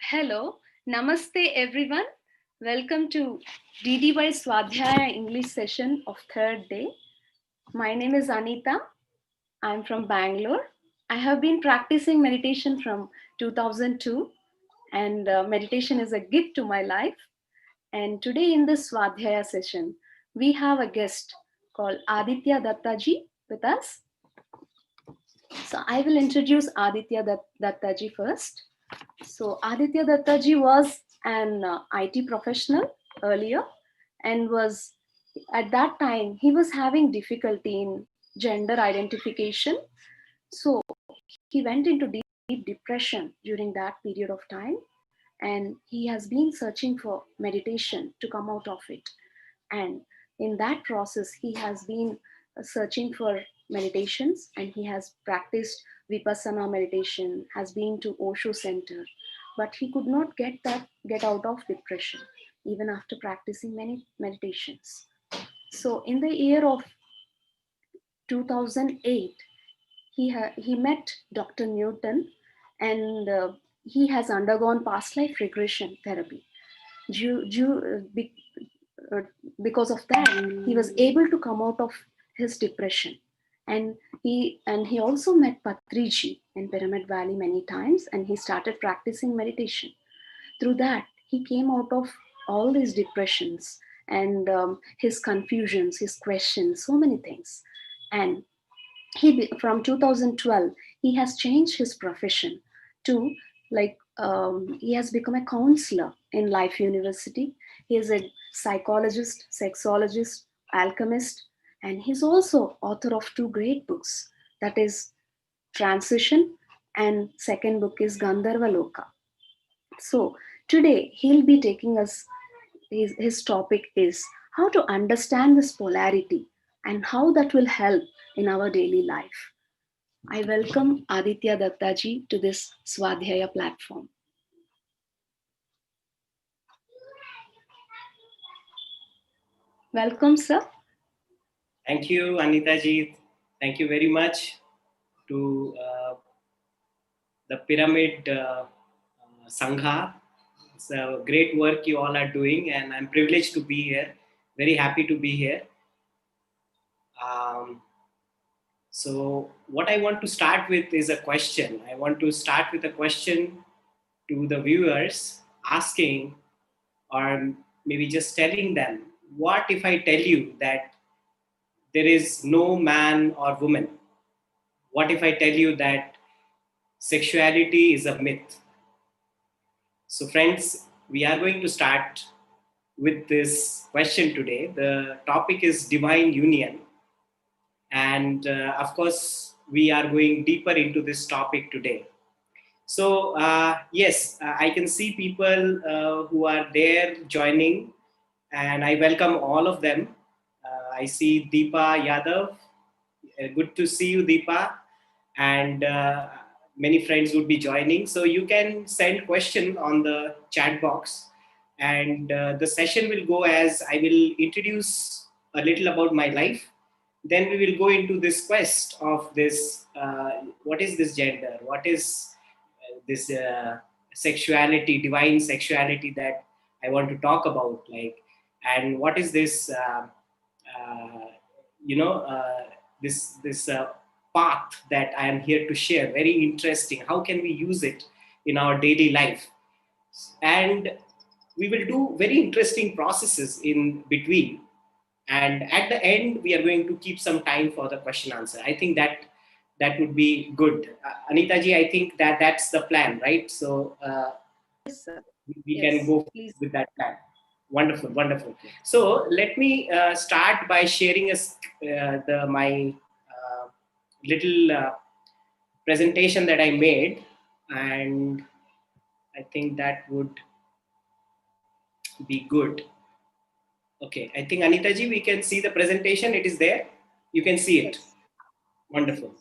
Hello, Namaste everyone. Welcome to DDY Swadhyaya English session of third day. My name is Anita. I'm from Bangalore. I have been practicing meditation from 2002 and meditation is a gift to my life. And today in this Swadhyaya session, we have a guest called Aditya Dutta ji with us. So I will introduce Aditya Dutta ji first. So Aditya Dutta ji was an IT professional earlier and was at that time he was having difficulty in gender identification. So he went into deep depression during that period of time and he has been searching for meditation to come out of it. And in that process, he has been searching for meditations and he has practiced Vipassana meditation, has been to Osho Center, but he could not get out of depression even after practicing many meditations. So in the year of 2008, he met Dr. Newton and he has undergone past life regression therapy. Uh, because of that he was able to come out of his depression, and he also met Patriji in Pyramid Valley many times and he started practicing meditation. Through that he came out of all these depressions and his confusions, his questions, so many things. And from 2012 he has changed his profession to he has become a counselor in Life University. He is a psychologist, sexologist, alchemist, and he's also author of two great books, that is Transition and second book is Gandharva Loka. So today he'll be taking us, his topic is how to understand this polarity and how that will help in our daily life. I welcome Aditya Dutta ji to this Swadhyaya platform. Welcome, sir. Thank you, Anita ji. Thank you very much to the Pyramid Sangha. It's a great work you all are doing, and I'm privileged to be here. Very happy to be here. So what I want to start with is a question. I want to start with a question to the viewers, asking or maybe just telling them, what if I tell you that there is no man or woman? What if I tell you that sexuality is a myth? So friends, we are going to start with this question today. The topic is divine union. And of course, we are going deeper into this topic today. So yes, I can see people who are there joining, and I welcome all of them. I see Deepa Yadav. Good to see you, Deepa. And many friends would be joining. So you can send question on the chat box. And the session will go as I will introduce a little about my life. Then we will go into this quest of this, what is this gender? What is this sexuality, divine sexuality that I want to talk about? And what is this, this path that I am here to share? Very interesting. How can we use it in our daily life? And we will do very interesting processes in between. And at the end, we are going to keep some time for the question answer. I think that would be good. Anita ji, I think that's the plan, right? So yes, sir. We can go with that plan. Wonderful, wonderful. So let me start by sharing my little presentation that I made, and I think that would be good. Okay, I think Anita ji, we can see the presentation. It is there. You can see it. Yes. Wonderful.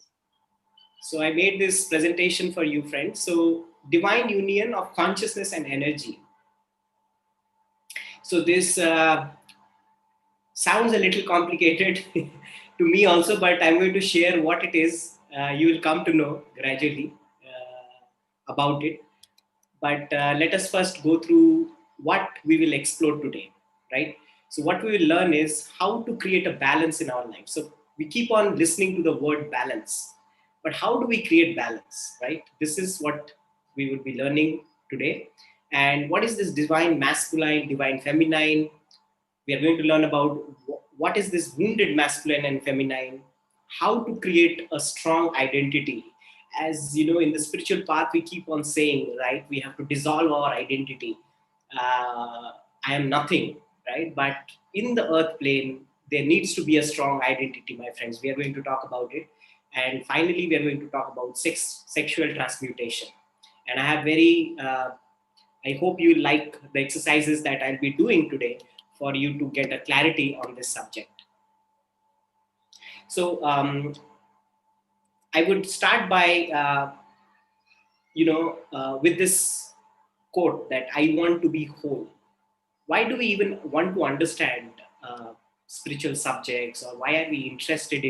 So I made this presentation for you, friends. So divine union of consciousness and energy. So this sounds a little complicated to me also, but I'm going to share what it is. You will come to know gradually about it. But let us first go through what we will explore today, right? So what we will learn is how to create a balance in our life. So we keep on listening to the word balance, but how do we create balance, right? This is what we will be learning today. And what is this divine masculine, divine feminine? We are going to learn about what is this wounded masculine and feminine, how to create a strong identity. As you know, in the spiritual path, we keep on saying, right, we have to dissolve our identity. I am nothing, right? But in the earth plane, there needs to be a strong identity, my friends. We are going to talk about it. And finally, we are going to talk about sexual transmutation. And I have I hope you like the exercises that I'll be doing today for you to get a clarity on this subject. So I would start by, with this quote that I want to be whole. Why do we even want to understand spiritual subjects, or why are we interested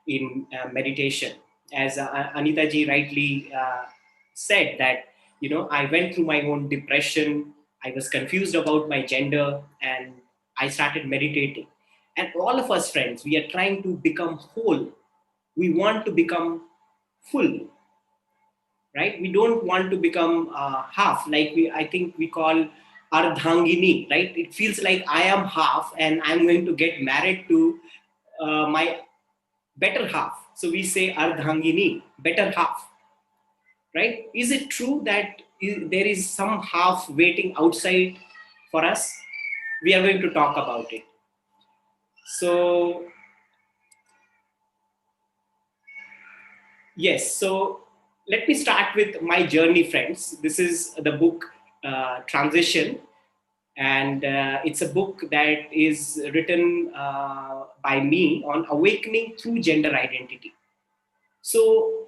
in meditation? As Anita ji rightly said that, I went through my own depression, I was confused about my gender, and I started meditating. And all of us friends, we are trying to become whole. We want to become full, right? We don't want to become half, like I think we call ardhangini, right? It feels like I am half and I'm going to get married to my better half. So we say ardhangini, better half, right? Is it true that there is some half waiting outside for us? We are going to talk about it. So yes, so let me start with my journey, friends. This is the book Transition, and it's a book that is written by me on awakening through gender identity. So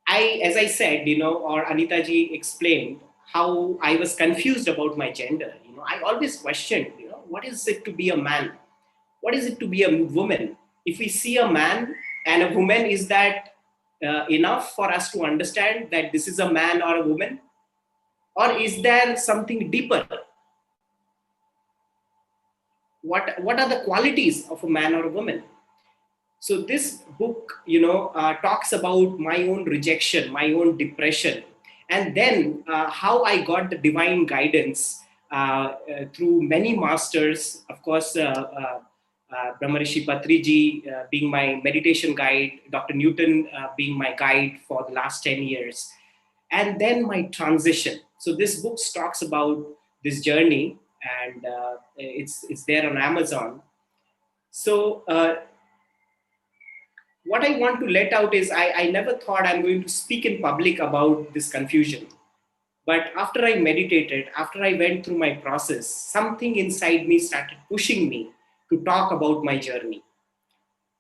as I said, or Anita ji explained how I was confused about my gender. I always questioned, what is it to be a man? What is it to be a woman? If we see a man and a woman, is that enough for us to understand that this is a man or a woman? Or is there something deeper? What are the qualities of a man or a woman? So this book, talks about my own rejection, my own depression, and then how I got the divine guidance through many masters. Of course, Brahmarishi Patriji being my meditation guide, Dr. Newton being my guide for the last 10 years, and then my transition. So this book talks about this journey, and it's there on Amazon. So what I want to let out is I never thought I'm going to speak in public about this confusion. But after I meditated, after I went through my process, something inside me started pushing me to talk about my journey.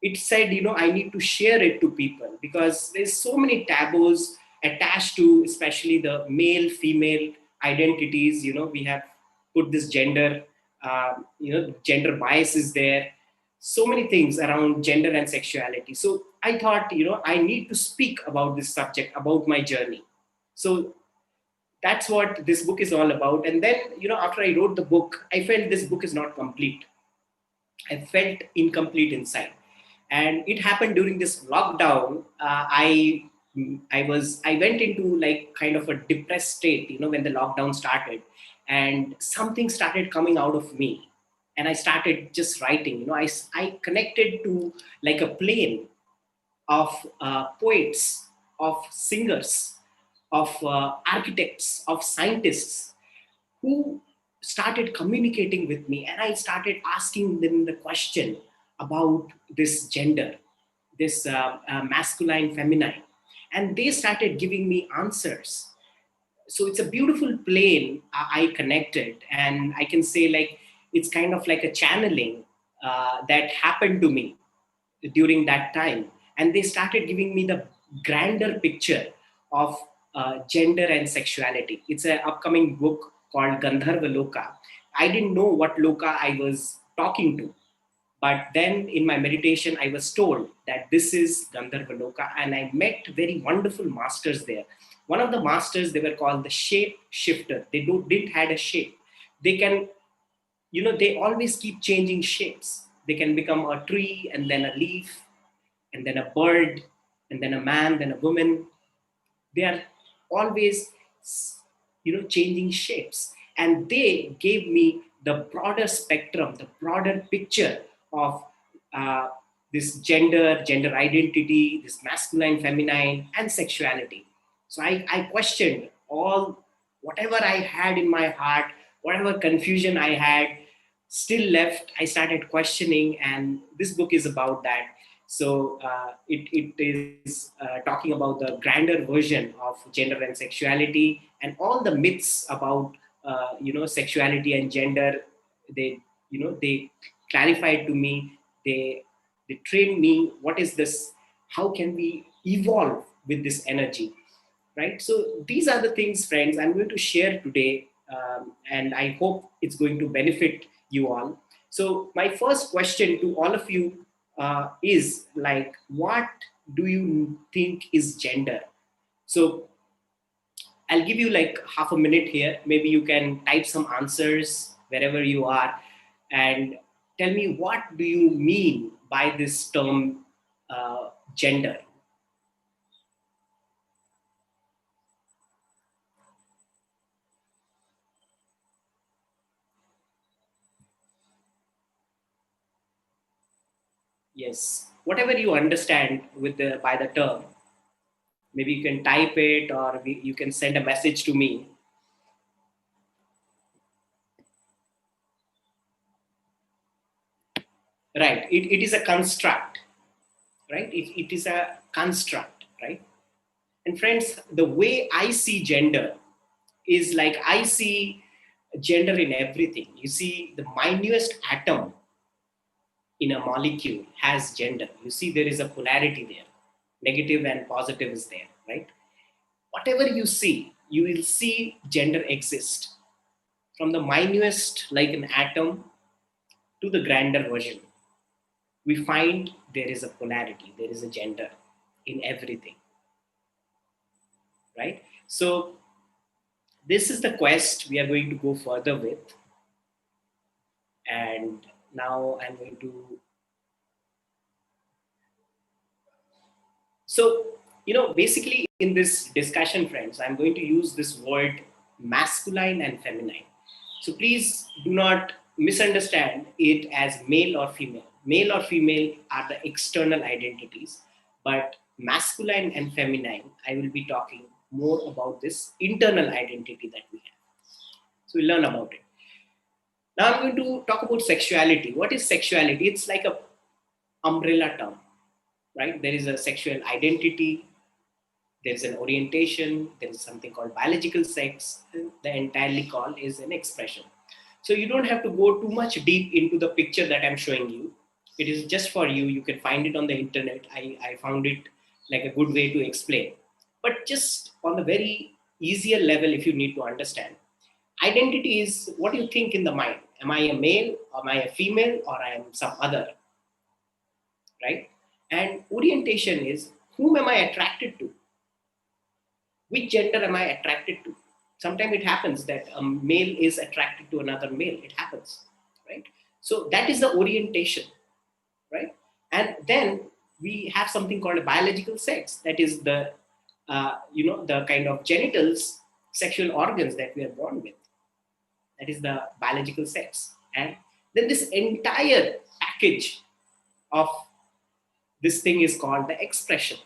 It said, I need to share it to people because there's so many taboos attached to, especially the male, female identities. We have put this gender, gender bias is there. So many things around gender and sexuality. So I thought, I need to speak about this subject, about my journey. So that's what this book is all about. And then, after I wrote the book, I felt this book is not complete. I felt incomplete inside, and it happened during this lockdown. I went into like kind of a depressed state, when the lockdown started, and something started coming out of me, and I started just writing. I connected to like a plane of poets, of singers, of architects, of scientists who started communicating with me, and I started asking them the question about this gender, this masculine, feminine, and they started giving me answers. So it's a beautiful plane I connected, and I can say like it's kind of like a channeling that happened to me during that time, and they started giving me the grander picture of gender and sexuality. It's an upcoming book called Gandharva Loka. I didn't know what Loka I was talking to, but then in my meditation I was told that this is Gandharva Loka, and I met very wonderful masters there. One of the masters, they were called the shape shifter. They didn't had a shape. They can, they always keep changing shapes. They can become a tree and then a leaf and then a bird and then a man, then a woman. They are always, changing shapes. And they gave me the broader spectrum, the broader picture of uh, this gender identity, this masculine, feminine, and sexuality. So I questioned all, whatever I had in my heart, whatever confusion I had still left, I started questioning, and this book is about that. So it is talking about the grander version of gender and sexuality, and all the myths about sexuality and gender. They clarified to me. They trained me. What is this? How can we evolve with this energy? Right. So these are the things, friends, I'm going to share today, and I hope it's going to benefit you all. So my first question to all of you is like, what do you think is gender? So I'll give you like half a minute here. Maybe you can type some answers wherever you are, and tell me, what do you mean by this term, gender? Yes, whatever you understand with the by the term, maybe you can type it, or you can send a message to me. Right, it is a construct, right? It is a construct, right? And friends, the way I see gender is like, I see gender in everything. You see, the minutest atom in a molecule has gender. You see, there is a polarity there, negative and positive is there, right? Whatever you see, you will see gender exist, from the minutest, like an atom, to the grander version. We find there is a polarity, there is a gender in everything, right? So this is the quest we are going to go further with. And now I'm going to, so, basically in this discussion, friends, I'm going to use this word masculine and feminine. So please do not misunderstand it as male or female. Male or female are the external identities, but masculine and feminine, I will be talking more about this internal identity that we have. So we'll learn about it. Now I'm going to talk about sexuality. What is sexuality? It's like a umbrella term, right? There is a sexual identity, there is an orientation, there is something called biological sex, and the entirely call is an expression. So you don't have to go too much deep into the picture that I'm showing you. It is just for you. You can find it on the internet. I found it like a good way to explain. But just on a very easier level, if you need to understand, identity is what you think in the mind. Am I a male? Am I a female? Or I am some other, right? And orientation is, whom am I attracted to? Which gender am I attracted to? Sometimes it happens that a male is attracted to another male. It happens, right? So that is the orientation, right? And then we have something called a biological sex. That is the, the kind of genitals, sexual organs that we are born with. That is the biological sex. And then this entire package of this thing is called the expression.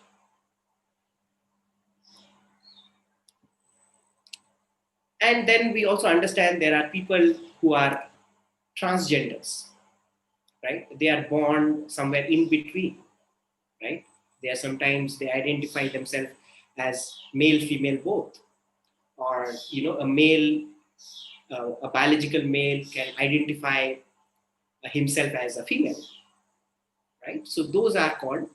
And then we also understand there are people who are transgenders, right? They are born somewhere in between, right? They are, sometimes they identify themselves as male, female, both, or a male, a biological male can identify himself as a female, right? So those are called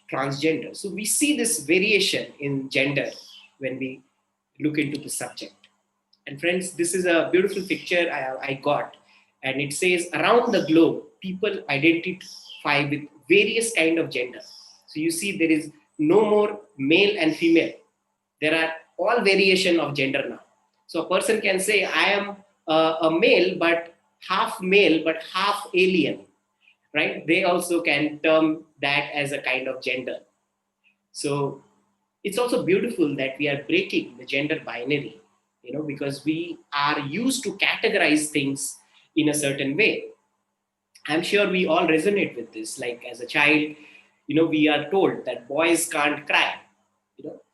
transgender. So we see this variation in gender when we look into the subject. And friends, this is a beautiful picture I got, and it says around the globe, people identify with various kind of gender. So you see, there is no more male and female. There are all variation of gender now. So a person can say, I am a male, but half alien, right? They also can term that as a kind of gender. So it's also beautiful that we are breaking the gender binary, because we are used to categorize things in a certain way. I'm sure we all resonate with this. Like as a child, we are told that boys can't cry.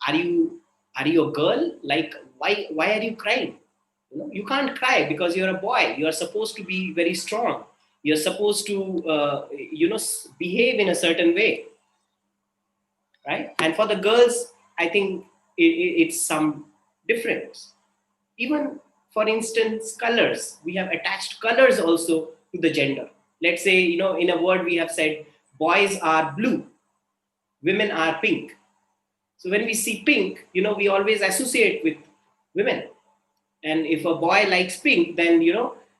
Are you a girl? Like why are you crying? You can't cry because you're a boy. You are supposed to be very strong. You're supposed to behave in a certain way, right? And for the girls, I think it's some difference. Even for instance, colors, we have attached colors also to the gender. Let's say, in a word we have said boys are blue, women are pink. So when we see pink, we always associate with women. And if a boy likes pink, then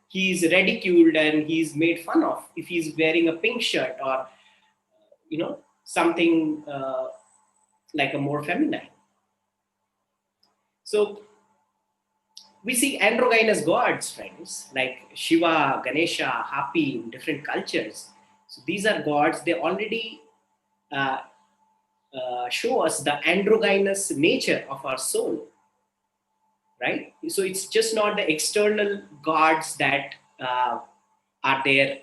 he's ridiculed and he's made fun of if he's wearing a pink shirt, or something like a more feminine. So we see androgynous gods, friends, like Shiva, Ganesha, Happy in different cultures. So these are gods, they already uh, show us the androgynous nature of our soul, right? So it's just not the external gods that are there,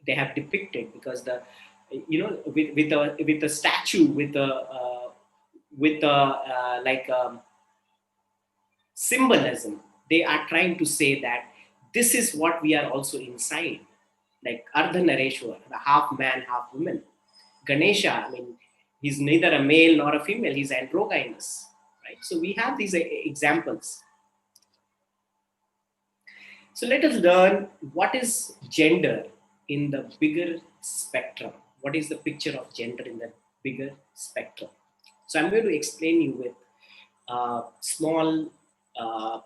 they have depicted, because with a statue, with a like symbolism, they are trying to say that this is what we are also inside, like Ardhanareshwar, the half man, half woman. Ganesha, I mean, he's neither a male nor a female, he's androgynous, right? So we have these examples. So let us learn what is gender in the bigger spectrum. What is the picture of gender in the bigger spectrum? So I'm going to explain you with a small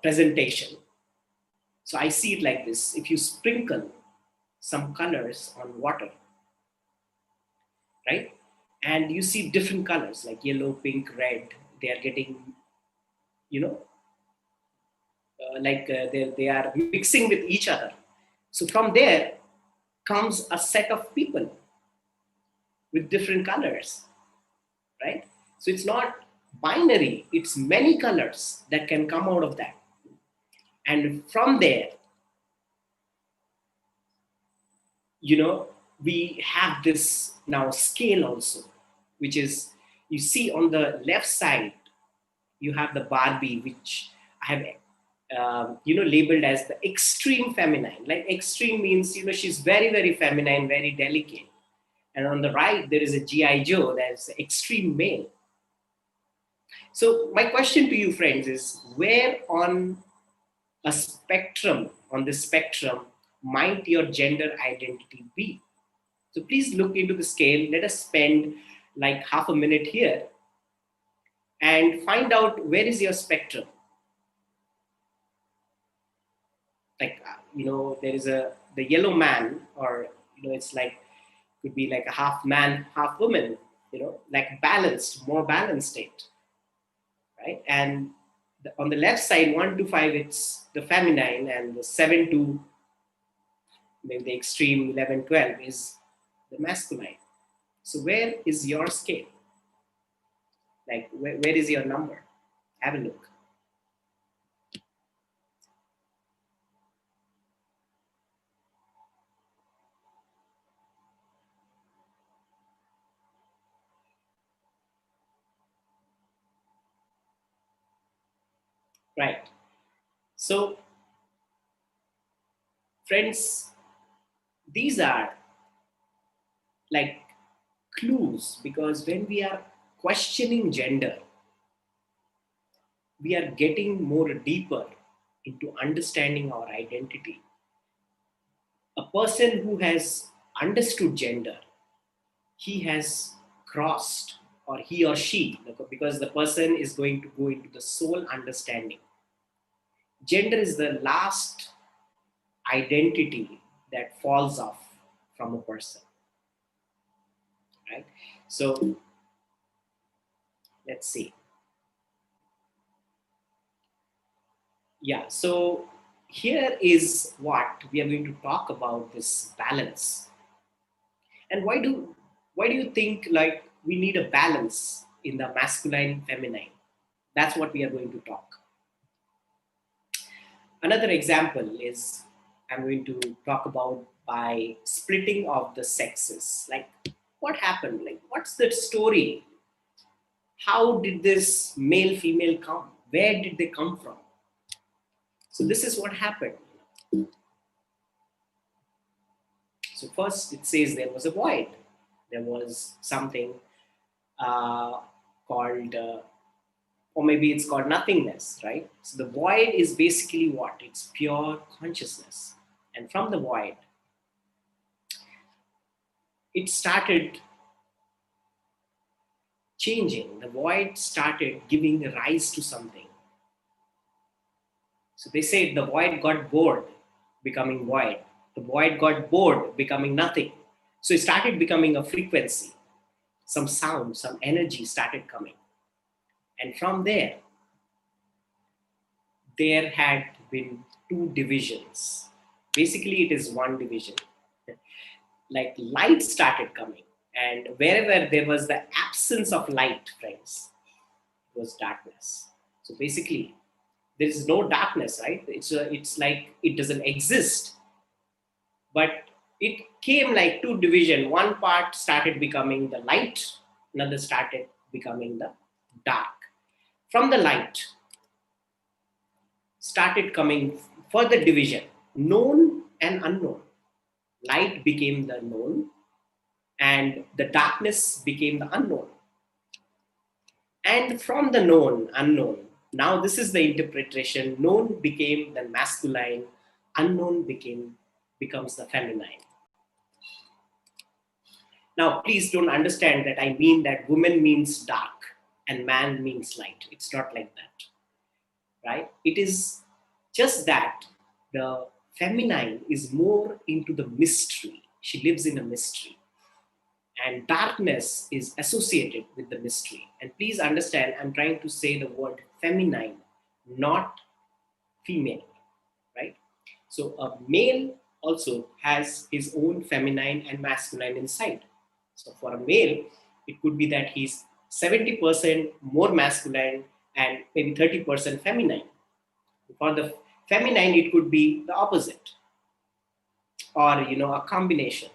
presentation. So I see it like this. If you sprinkle some colors on water, right? And you see different colors like yellow, pink, red, they are getting, they are mixing with each other. So from there comes a set of people with different colors, right? So it's not binary, it's many colors that can come out of that. And from there, we have this now scale also, which is, you see on the left side, you have the Barbie, which I have labeled as the extreme feminine. Like extreme means, she's very, very feminine, very delicate. And on the right, there is a G.I. Joe, that's extreme male. So my question to you, friends, is where on this spectrum, might your gender identity be? So please look into the scale. Let us spend like half a minute here and find out where is your spectrum. Like, there is the yellow man, or, it's like, could be like a half man, half woman, like more balanced state, right? And on the left side, 1 to 5, it's the feminine, and the 7 to maybe the extreme 11, 12 is the masculine. So where is your scale? Like, where is your number? Have a look. Right. So, friends, these are like clues, because when we are questioning gender, we are getting more deeper into understanding our identity. A person who has understood gender, he has crossed, or he or she, because the person is going to go into the soul understanding. Gender is the last identity that falls off from a person, right? So let's see. Yeah, so here is what we are going to talk about, this balance. And why do you think like we need a balance in the masculine feminine? That's what we are going to talk. Another example is I'm going to talk about by splitting of the sexes. Like what happened? Like what's the story? How did this male female come? Where did they come from? So this is what happened. So first it says there was a void. There was something uh, called, or maybe it's called nothingness, right? So the void is basically what? It's pure consciousness. And from the void, it started changing. The void started giving rise to something. So they say the void got bored becoming void. The void got bored becoming nothing. So it started becoming a frequency. Some sound, some energy started coming. And from there had been two divisions. Basically, it is one division. Like light started coming, and wherever there was the absence of light, friends, it was darkness. So basically, there is no darkness, right? It's like it doesn't exist, but it came like two division. One part started becoming the light, another started becoming the dark. From the light started coming further division, known and unknown. Light became the known, and the darkness became the unknown. And from the known, unknown, now this is the interpretation. Known became the masculine, unknown becomes the feminine. Now, please don't understand that I mean that woman means dark and man means light. It's not like that, right? It is just that the feminine is more into the mystery. She lives in a mystery. And darkness is associated with the mystery. And please understand, I'm trying to say the word feminine, not female, right? So a male also has his own feminine and masculine inside. So for a male, it could be that he's 70% more masculine and maybe 30% feminine. For the feminine, it could be the opposite, or a combination,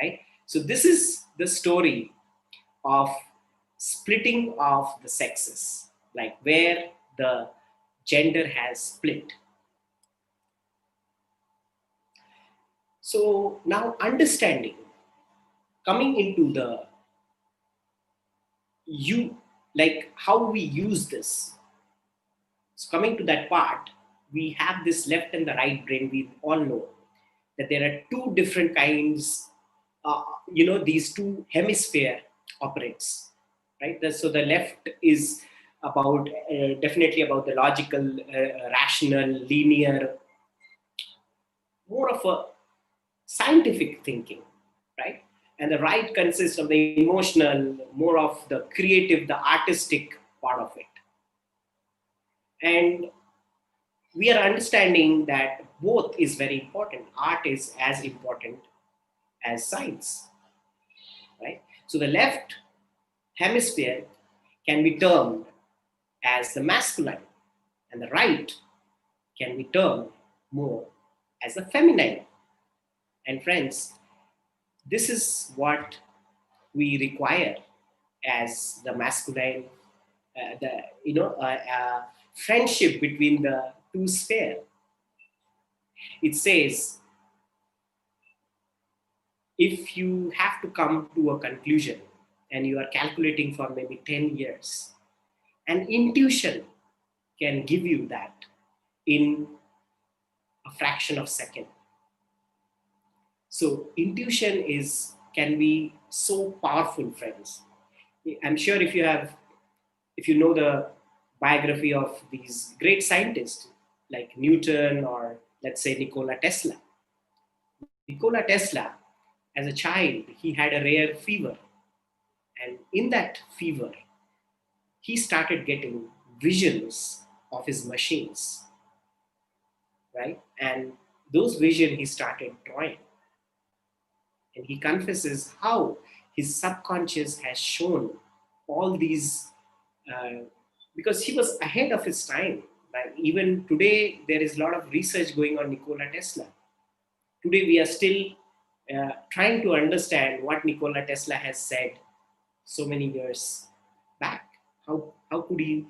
right? So this is the story of splitting of the sexes, like where the gender has split. So now understanding, coming into the you, like how we use this. So coming to that part, we have this left and the right brain. We all know that there are two different kinds. These two hemisphere operates, right? So the left is about definitely about the logical, rational, linear, more of a scientific thinking, right? And the right consists of the emotional, more of the creative, the artistic part of it. And we are understanding that both is very important. Art is as important as science, right? So the left hemisphere can be termed as the masculine, and the right can be termed more as the feminine. And friends, this is what we require as the masculine, the friendship between the two sphere. It says if you have to come to a conclusion and you are calculating for maybe 10 years, and intuition can give you that in a fraction of a second. So intuition is can be so powerful, friends. I'm sure if you know the biography of these great scientists like Newton, or let's say Nikola Tesla. Nikola Tesla, as a child, he had a rare fever. And in that fever, he started getting visions of his machines. right? And those vision he started drawing. And he confesses how his subconscious has shown all these, uh, because he was ahead of his time. Like even today, there is a lot of research going on Nikola Tesla. Today, we are still trying to understand what Nikola Tesla has said so many years back. How could he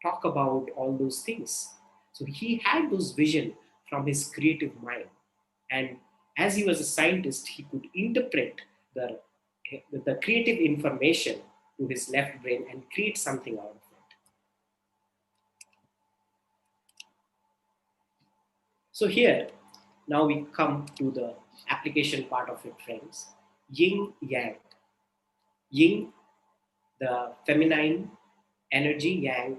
talk about all those things? So he had those vision from his creative mind, and as he was a scientist, he could interpret the the creative information to his left brain and create something out of it. So here, now we come to the application part of it, friends. Yin Yang. Yin, the feminine energy, Yang,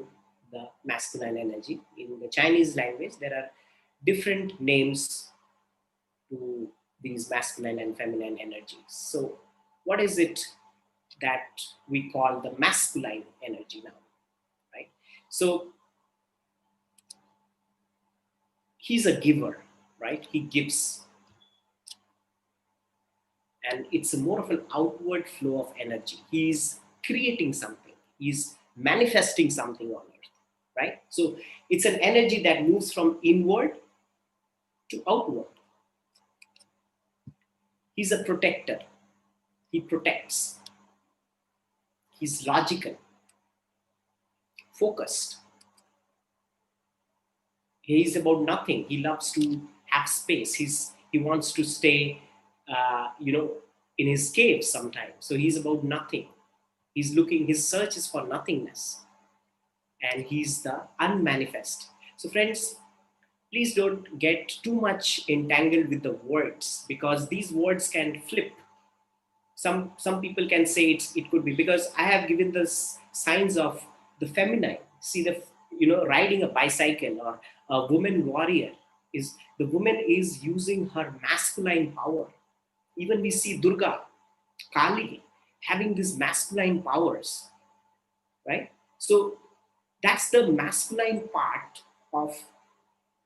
the masculine energy. In the Chinese language, there are different names to these masculine and feminine energies. So, what is it that we call the masculine energy now, right? So, he's a giver, right? He gives, and it's more of an outward flow of energy. He's creating something, he's manifesting something on earth, right? So, it's an energy that moves from inward to outward. He's a protector, he protects, he's logical, focused. He's about nothing. He loves to have space. He wants to stay, in his cave sometimes. So he's about nothing. He's looking. His search is for nothingness, and he's the unmanifest. So friends, please don't get too much entangled with the words, because these words can flip. Some people can say it could be, because I have given the signs of the feminine. See, the riding a bicycle, or a woman warrior, is the woman is using her masculine power. Even we see Durga, Kali having these masculine powers, right? So that's the masculine part of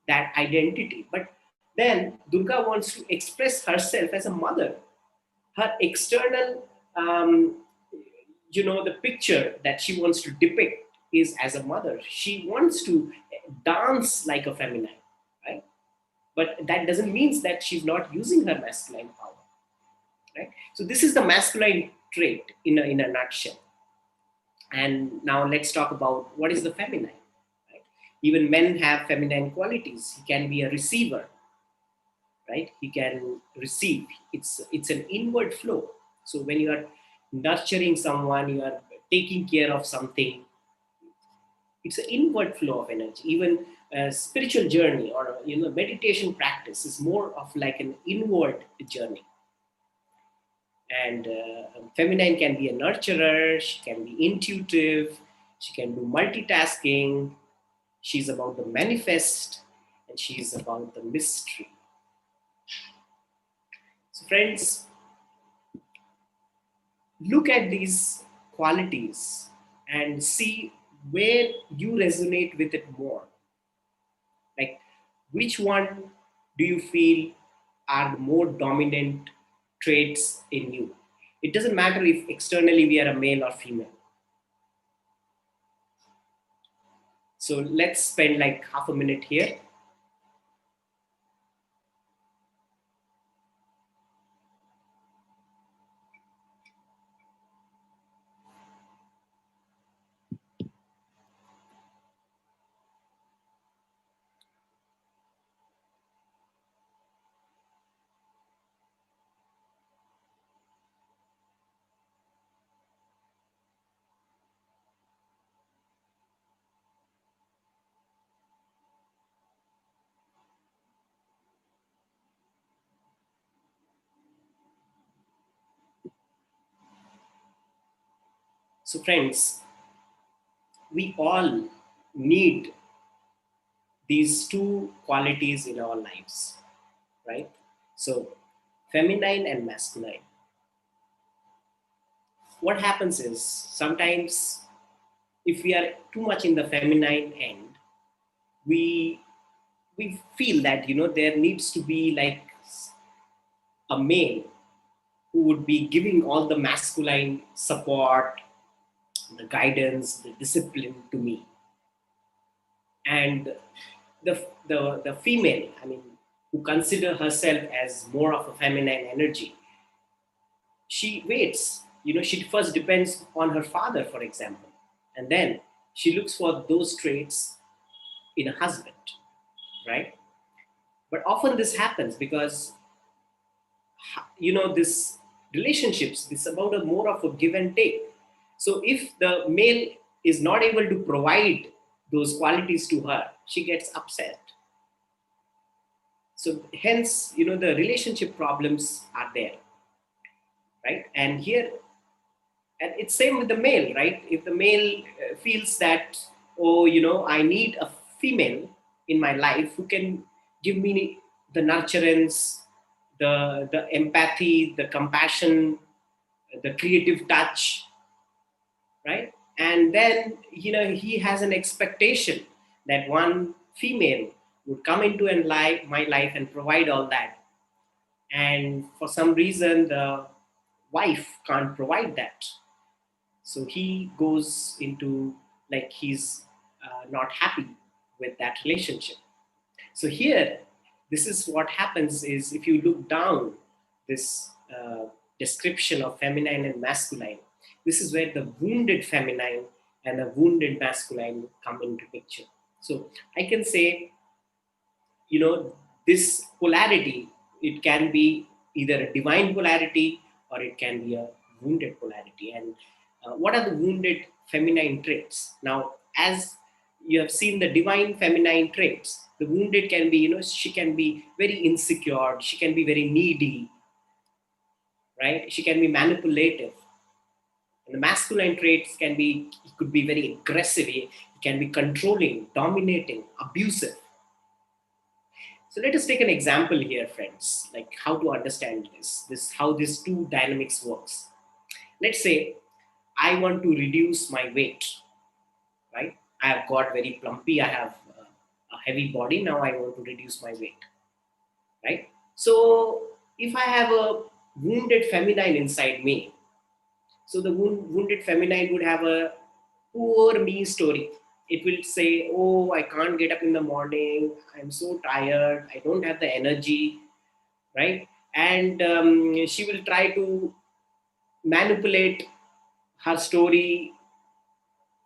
that identity. But then Durga wants to express herself as a mother. Her external, the picture that she wants to depict is as a mother. She wants to dance like a feminine, right? But that doesn't mean that she's not using her masculine power, right? So this is the masculine trait in a nutshell. And now let's talk about what is the feminine, right? Even men have feminine qualities. He can be a receiver, right? He can receive. It's an inward flow. So when you are nurturing someone, you are taking care of something, it's an inward flow of energy. Even a spiritual journey, or meditation practice is more of like an inward journey. And feminine can be a nurturer, she can be intuitive, she can do multitasking, she's about the manifest, and she's about the mystery. So friends, look at these qualities and see where you resonate with it more. Like, which one do you feel are the more dominant traits in you? It doesn't matter if externally we are a male or female. So let's spend like half a minute here. So friends, we all need these two qualities in our lives, right? So feminine and masculine. What happens is, sometimes if we are too much in the feminine end, we we feel that, there needs to be like a male who would be giving all the masculine support, the guidance, the discipline to me. And the female, I mean, who consider herself as more of a feminine energy, she waits. She first depends on her father, for example, and then she looks for those traits in a husband, right? But often this happens because, this relationships, this about a more of a give and take. So if the male is not able to provide those qualities to her, she gets upset. So hence, the relationship problems are there, right? And here, and it's same with the male, right? If the male feels that, oh, I need a female in my life who can give me the nurturance, the empathy, the compassion, the creative touch, right? And then, he has an expectation that one female would come into my life and provide all that. And for some reason, the wife can't provide that. So he goes into, like, he's not happy with that relationship. So here, this is what happens is, if you look down this description of feminine and masculine, this is where the wounded feminine and the wounded masculine come into picture. So I can say, this polarity, it can be either a divine polarity or it can be a wounded polarity. And what are the wounded feminine traits? Now, as you have seen the divine feminine traits, the wounded can be, she can be very insecure, she can be very needy, right? She can be manipulative. And the masculine traits can be, it could be very aggressive, it can be controlling, dominating, abusive. So let us take an example here, friends, like how to understand this how these two dynamics works. Let's say I want to reduce my weight, right? I have got very plumpy, I have a heavy body, now I want to reduce my weight, right? So if I have a wounded feminine inside me, so the wounded feminine would have a poor me story. It will say, oh, I can't get up in the morning, I'm so tired, I don't have the energy, right? And she will try to manipulate her story.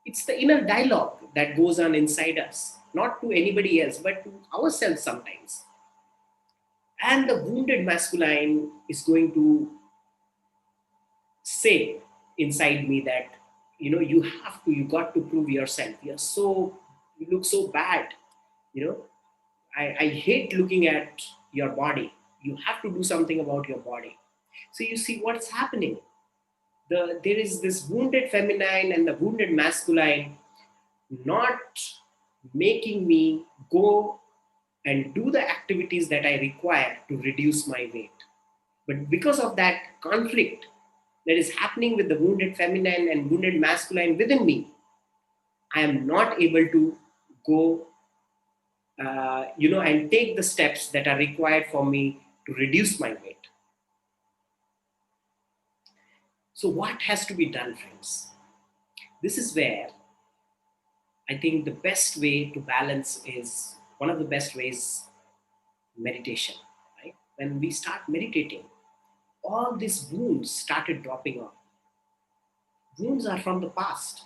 It's the inner dialogue that goes on inside us, not to anybody else, but to ourselves sometimes. And the wounded masculine is going to say inside me that, you got to prove yourself. You look so bad, you know, I hate looking at your body. You have to do something about your body. So you see what's happening. There is this wounded feminine and the wounded masculine not making me go and do the activities that I require to reduce my weight. But because of that conflict that is happening with the wounded feminine and wounded masculine within me, I am not able to go, and take the steps that are required for me to reduce my weight. So, what has to be done, friends? This is where I think the best way to balance is, one of the best ways, meditation. Right? When we start meditating, all these wounds started dropping off. Wounds are from the past.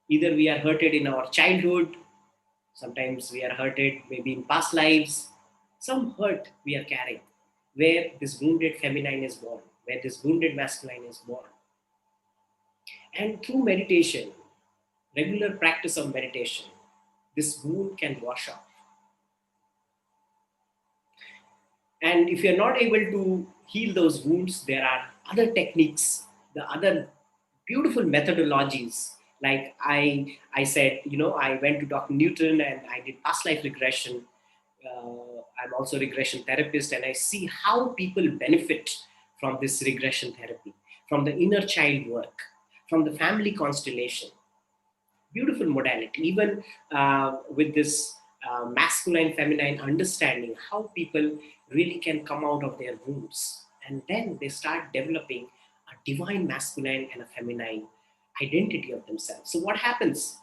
Either we are hurted in our childhood, sometimes we are hurted maybe in past lives, some hurt we are carrying, where this wounded feminine is born, where this wounded masculine is born. And through meditation, regular practice of meditation, this wound can wash off. And if you're not able to heal those wounds, there are other techniques, the other beautiful methodologies. Like I said, I went to Dr. Newton and I did past life regression. I'm also a regression therapist, and I see how people benefit from this regression therapy, from the inner child work, from the family constellation. Beautiful modality. Even with this masculine, feminine understanding, how people really can come out of their wombs. And then they start developing a divine masculine and a feminine identity of themselves. So what happens?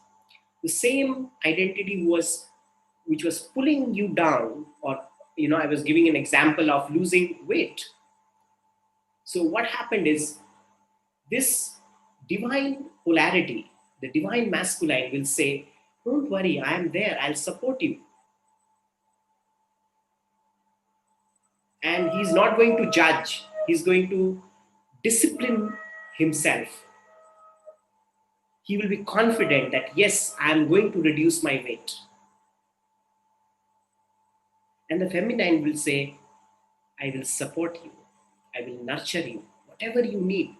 The same identity which was pulling you down, or I was giving an example of losing weight. So what happened is, this divine polarity, the divine masculine will say, don't worry, I am there, I'll support you. And he's not going to judge, he's going to discipline himself. He will be confident that, yes, I am going to reduce my weight. And the feminine will say, I will support you, I will nurture you, whatever you need.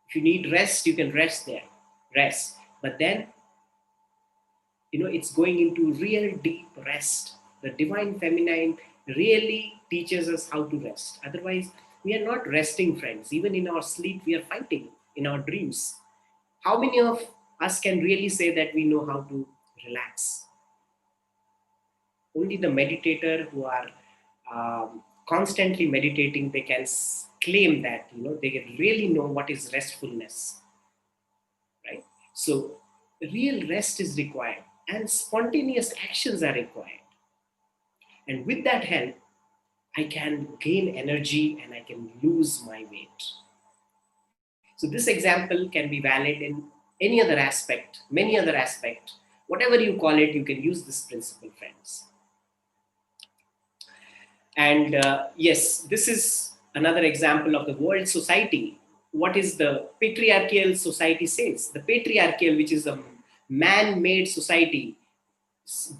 If you need rest, you can rest there, rest. But then, it's going into real deep rest. The divine feminine really teaches us how to rest. Otherwise, we are not resting, friends. Even in our sleep, we are fighting in our dreams. How many of us can really say that we know how to relax? Only the meditator who are constantly meditating, they can claim that, they can really know what is restfulness, right? So real rest is required and spontaneous actions are required. And with that help, I can gain energy and I can lose my weight. So this example can be valid in any other aspect, many other aspect, whatever you call it, you can use this principle, friends. And yes, this is another example of the world society. What is the patriarchal society says? The patriarchal, which is a man-made society,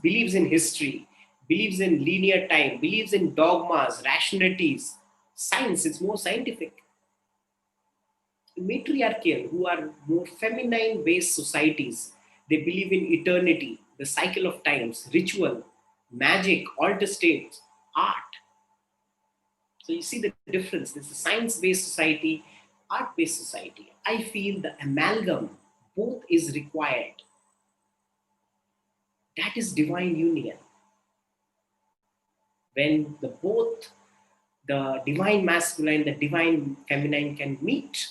believes in history, believes in linear time, believes in dogmas, rationalities, science. It's more scientific. Matriarchal, who are more feminine based societies, they believe in eternity, the cycle of times, ritual, magic, alter states, art. So you see the difference. This is a science based society, art based society. I feel the amalgam, both is required. That is divine union. When the both the divine masculine, the divine feminine can meet,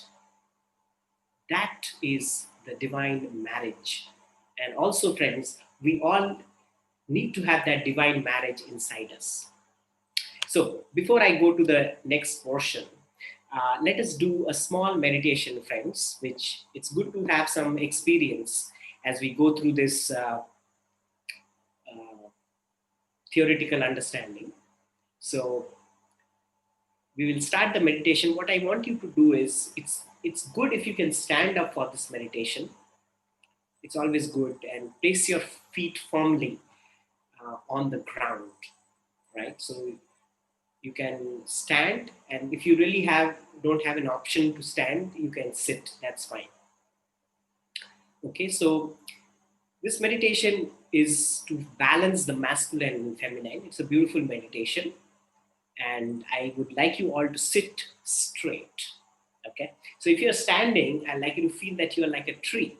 that is the divine marriage. And also, friends, we all need to have that divine marriage inside us. So before I go to the next portion, let us do a small meditation, friends, which it's good to have some experience as we go through this theoretical understanding. So we will start the meditation. What I want you to do is, it's good if you can stand up for this meditation. It's always good, and place your feet firmly on the ground, right? So you can stand, and if you really don't have an option to stand, you can sit. That's fine. Okay, so this meditation is to balance the masculine and feminine. It's a beautiful meditation, and I would like you all to sit straight. Okay, so if you're standing, I'd like you to feel that you're like a tree,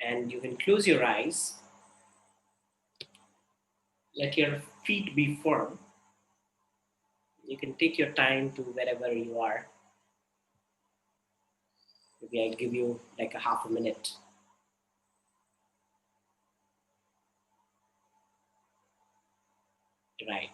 and you can close your eyes. Let your feet be firm. You can take your time to wherever you are. Maybe I'll give you like a half a minute. Right.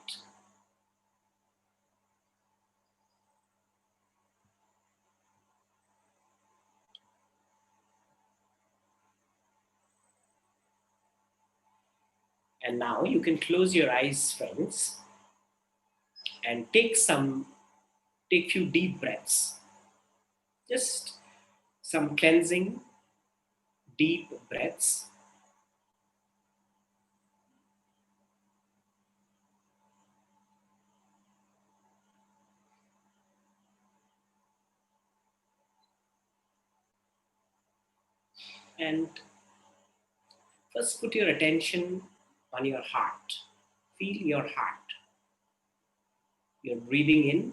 And now you can close your eyes, friends, and take few deep breaths. Just some cleansing, deep breaths. And first put your attention on your heart. Feel your heart. You're breathing in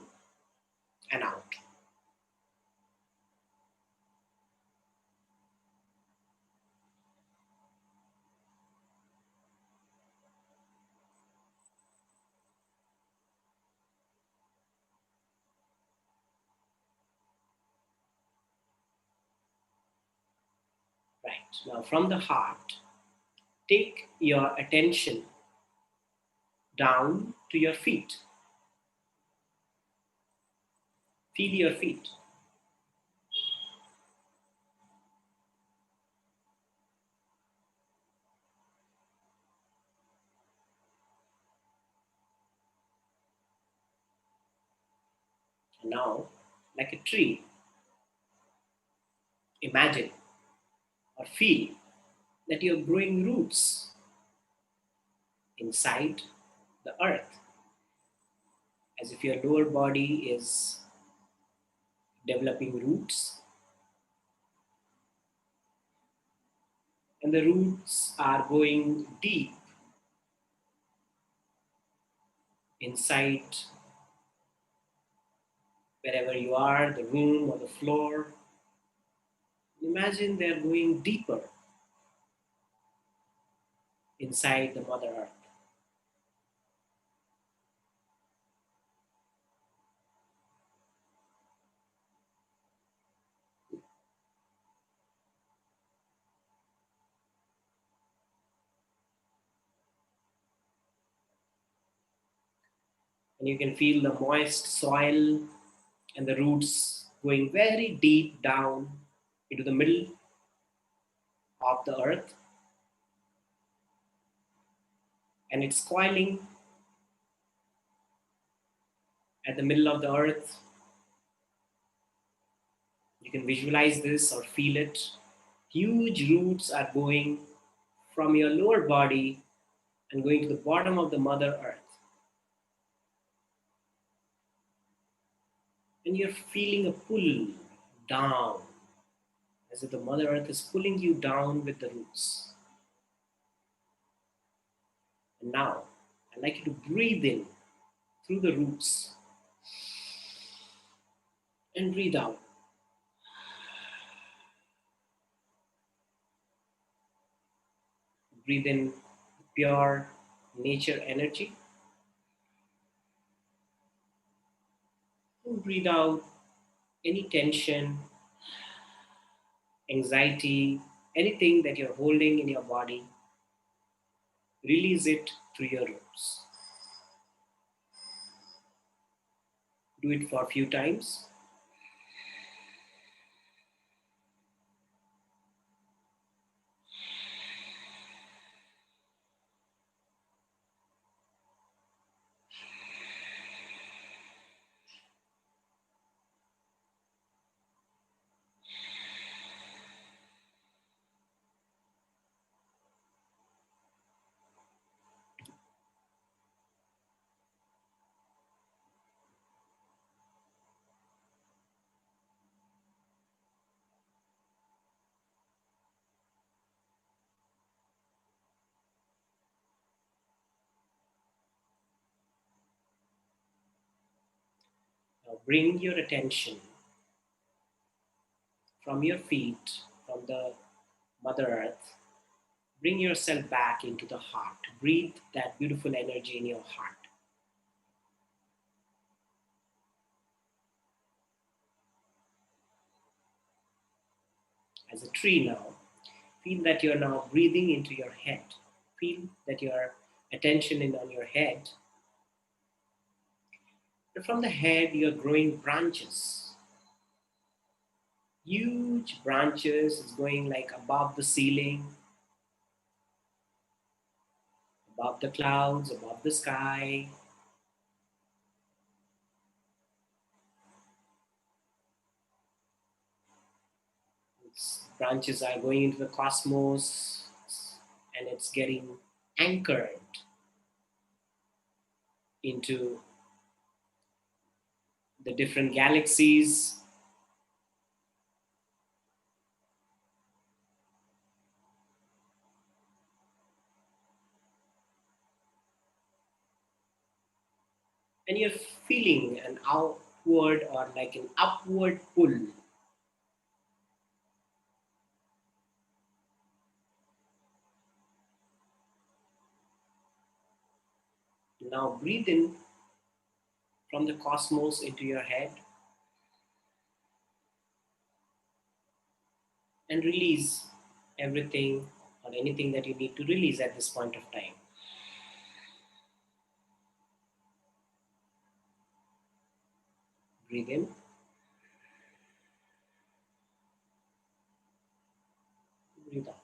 and out. Now, from the heart, take your attention down to your feet. Feel your feet. And now, like a tree, imagine or feel that you're growing roots inside the earth, as if your lower body is developing roots, and the roots are going deep inside wherever you are, the room or the floor. Imagine they're going deeper inside the Mother Earth. And you can feel the moist soil and the roots going very deep down into the middle of the earth, and it's coiling at the middle of the earth. You can visualize this or feel it. Huge roots are going from your lower body and going to the bottom of the Mother Earth. And you're feeling a pull down, as if the Mother Earth is pulling you down with the roots. And now, I'd like you to breathe in through the roots and breathe out. Breathe in pure nature energy. And breathe out any tension, anxiety, anything that you're holding in your body. Release it through your roots. Do it for a few times. Now bring your attention from your feet, from the Mother Earth. Bring yourself back into the heart. Breathe that beautiful energy in your heart. As a tree now, feel that you're now breathing into your head. Feel that your attention is on your head. And from the head, you're growing branches. Huge branches is going like above the ceiling, above the clouds, above the sky. Its branches are going into the cosmos, and it's getting anchored into the different galaxies. And you're feeling an outward or like an upward pull. Now breathe in from the cosmos into your head and release everything or anything that you need to release at this point of time. Breathe in. Breathe out.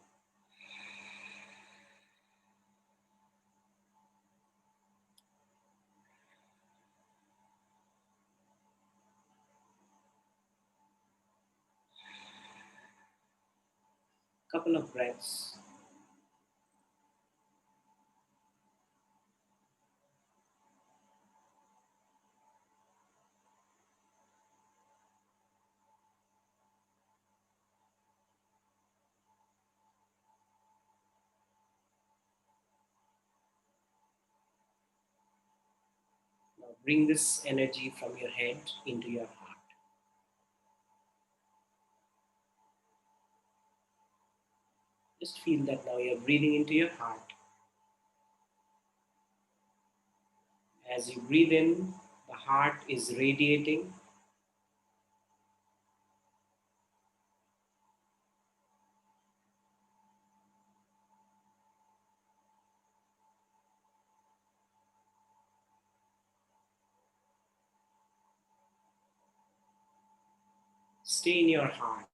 Couple of breaths. Now bring this energy from your head into your heart. Just feel that now you're breathing into your heart. As you breathe in, the heart is radiating. Stay in your heart.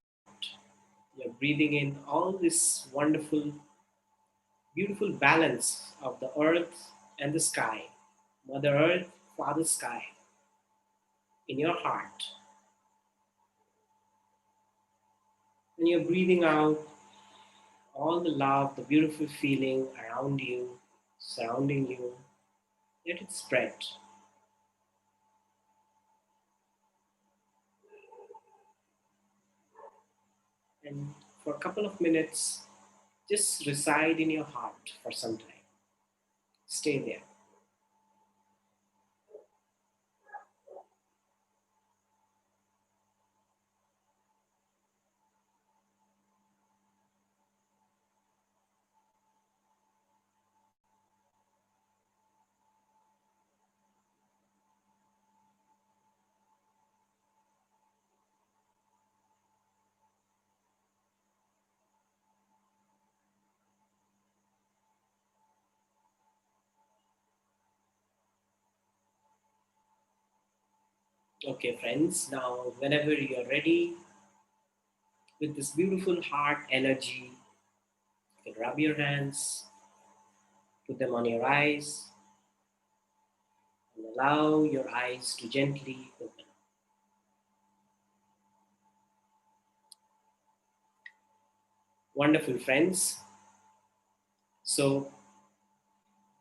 You're breathing in all this wonderful, beautiful balance of the earth and the sky. Mother Earth, Father Sky, in your heart. And you're breathing out all the love, the beautiful feeling around you, surrounding you. Let it spread. And for a couple of minutes, just reside in your heart for some time. Stay there. Okay, friends, now whenever you're ready with this beautiful heart energy, you can rub your hands, put them on your eyes, and allow your eyes to gently open. Wonderful, friends. So,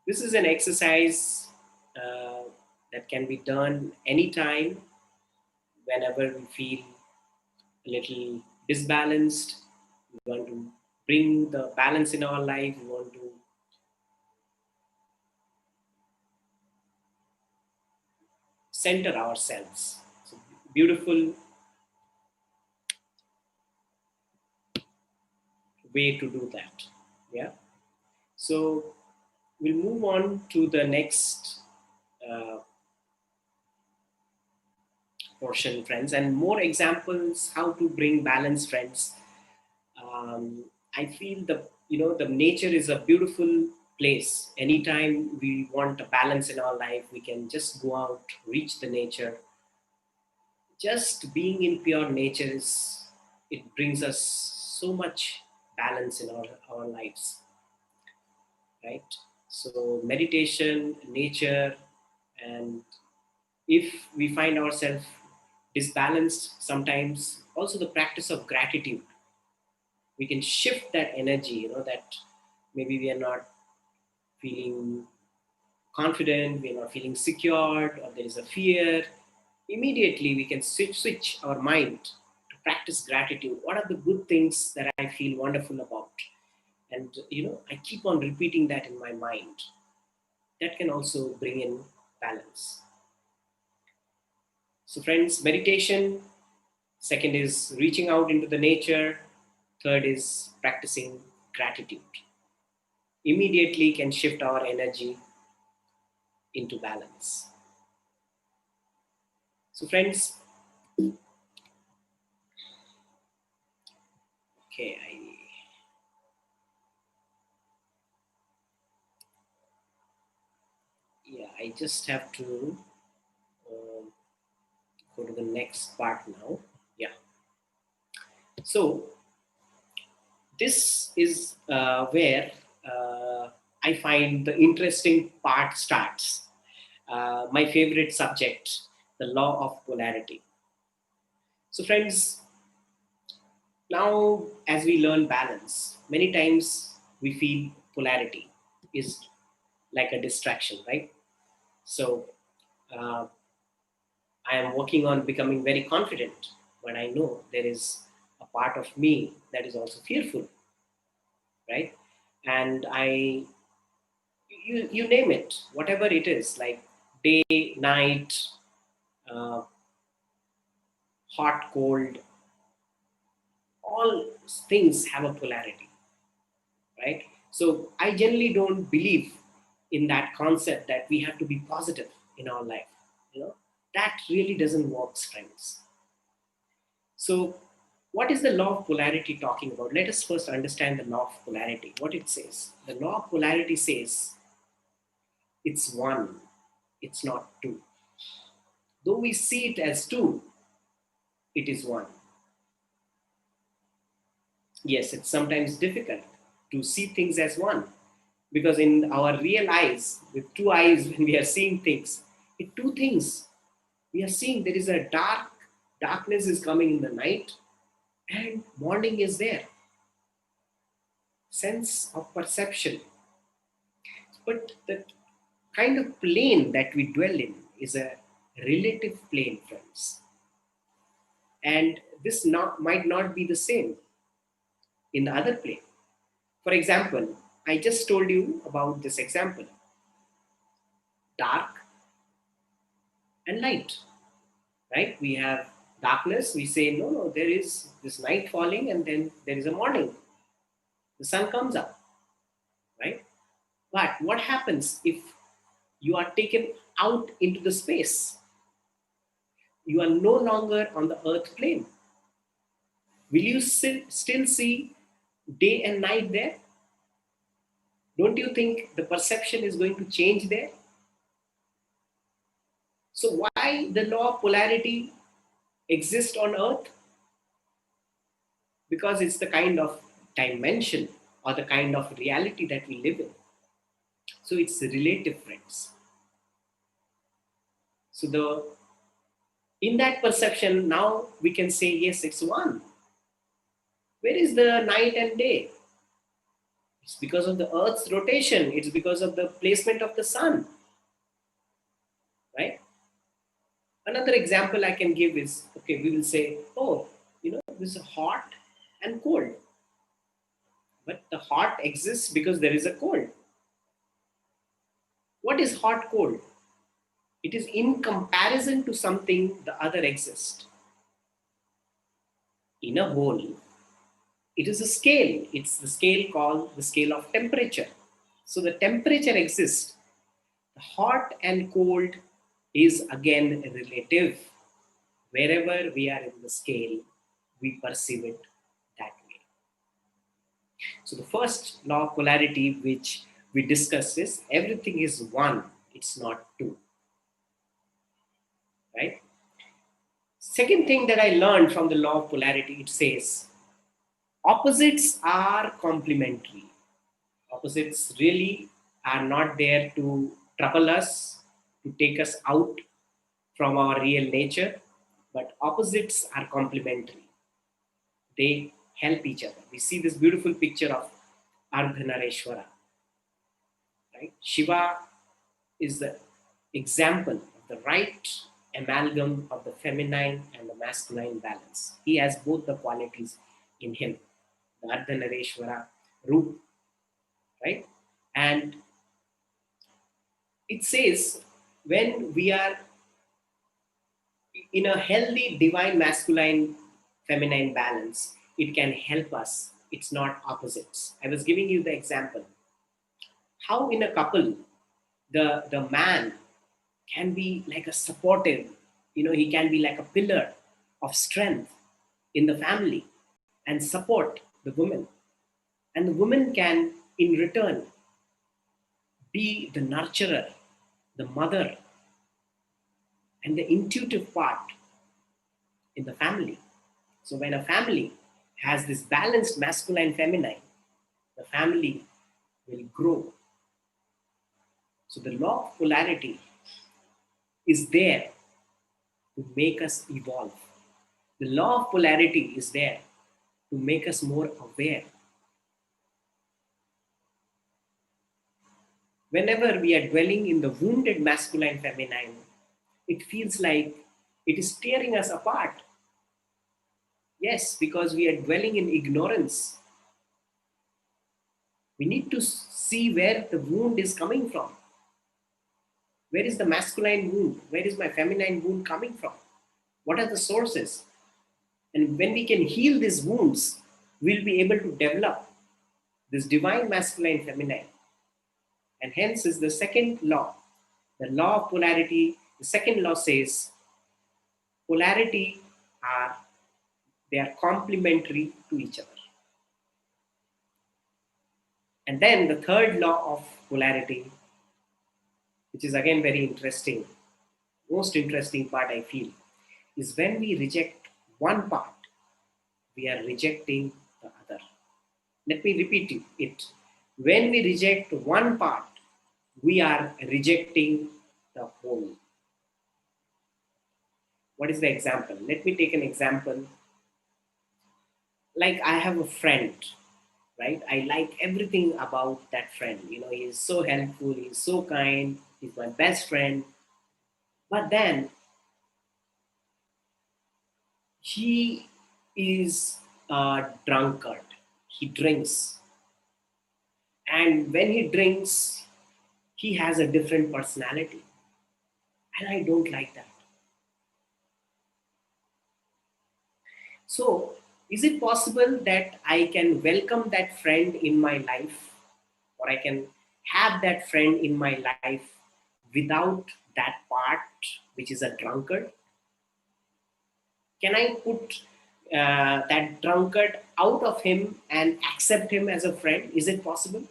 this is an exercise uh, that can be done anytime whenever we feel a little disbalanced. We want to bring the balance in our life. We want to center ourselves. So, beautiful way to do that. Yeah. So we'll move on to the next uh, portion, friends, and more examples how to bring balance, friends. I feel the nature is a beautiful place. Anytime we want a balance in our life, we can just go out, reach the nature. Just being in pure nature is it brings us so much balance in our lives, right? So meditation, nature, and if we find ourselves disbalanced sometimes, also the practice of gratitude, we can shift that energy, that maybe we are not feeling confident, we are not feeling secured, or there is a fear. Immediately we can switch our mind to practice gratitude. What are the good things that I feel wonderful about? And I keep on repeating that in my mind. That can also bring in balance. So friends, meditation. Second is reaching out into the nature. Third is practicing gratitude. Immediately can shift our energy into balance. So friends, okay, Yeah, I just have to go to the next part now. Yeah. So this is where I find the interesting part starts. My favorite subject, the law of polarity. So, friends, now as we learn balance, many times we feel polarity is like a distraction, right? So, uh, I am working on becoming very confident, but I know there is a part of me that is also fearful, right? And you name it, whatever it is, like day, night, uh, hot, cold, all things have a polarity, right? So I generally don't believe in that concept that we have to be positive in our life. You know, that really doesn't work, friends. So, what is the law of polarity talking about? Let us first understand the law of polarity. What it says. The law of polarity says it's one, it's not two. Though we see it as two, it is one. Yes, it's sometimes difficult to see things as one because in our real eyes, with two eyes, when we are seeing things, it two things we are seeing. There is a darkness is coming in the night, and morning is there. Sense of perception, but the kind of plane that we dwell in is a relative plane, friends, and this might not be the same in the other plane. For example, I just told you about this example: dark and light, right? We have darkness, we say no, no, there is this night falling, and then there is a morning, the sun comes up, right? But what happens if you are taken out into the space? You are no longer on the earth plane. Will you still see day and night there? Don't you think the perception is going to change there? So why the law of polarity exists on earth? Because it's the kind of dimension or the kind of reality that we live in. So it's relative, friends. So the in that perception, now we can say yes, it's one. Where is the night and day? It's because of the earth's rotation, it's because of the placement of the sun, right? Another example I can give is, okay, we will say, oh, this is hot and cold. But the hot exists because there is a cold. What is hot cold? It is in comparison to something the other exists. In a whole, it is a scale. It's the scale called the scale of temperature. So the temperature exists. The hot and cold is again relative. Wherever we are in the scale, we perceive it that way. So the first law of polarity which we discussed is everything is one, it's not two, right? Second thing that I learned from the law of polarity, it says opposites are complementary. Opposites really are not there to trouble us, to take us out from our real nature, but opposites are complementary. They help each other. We see this beautiful picture of Ardhanareshwara, right? Shiva is the example of the right amalgam of the feminine and the masculine balance. He has both the qualities in him, the Ardhanareshwara root, right? And it says when we are in a healthy divine masculine feminine balance, it can help us. It's not opposites. I was giving you the example. How in a couple, the man can be like a supportive, he can be like a pillar of strength in the family and support the woman. And the woman can, in return, be the nurturer the mother, and the intuitive part in the family. So when a family has this balanced masculine feminine, the family will grow. So the law of polarity is there to make us evolve. The law of polarity is there to make us more aware. Whenever we are dwelling in the wounded masculine feminine, it feels like it is tearing us apart. Yes, because we are dwelling in ignorance. We need to see where the wound is coming from. Where is the masculine wound? Where is my feminine wound coming from? What are the sources? And when we can heal these wounds, we'll be able to develop this divine masculine feminine. And hence is the second law. The law of polarity, the second law says polarity are they are complementary to each other. And then the third law of polarity, which is again very interesting, most interesting part I feel, is when we reject one part, we are rejecting the other. Let me repeat it. When we reject one part, we are rejecting the whole. What is the example? Let me take an example. Like I have a friend, right? I like everything about that friend. He is so helpful, he's so kind, he's my best friend. But then he is a drunkard. He drinks. And when he drinks, he has a different personality. And I don't like that. So, is it possible that I can welcome that friend in my life, or I can have that friend in my life without that part, which is a drunkard? Can I put that drunkard out of him and accept him as a friend? Is it possible?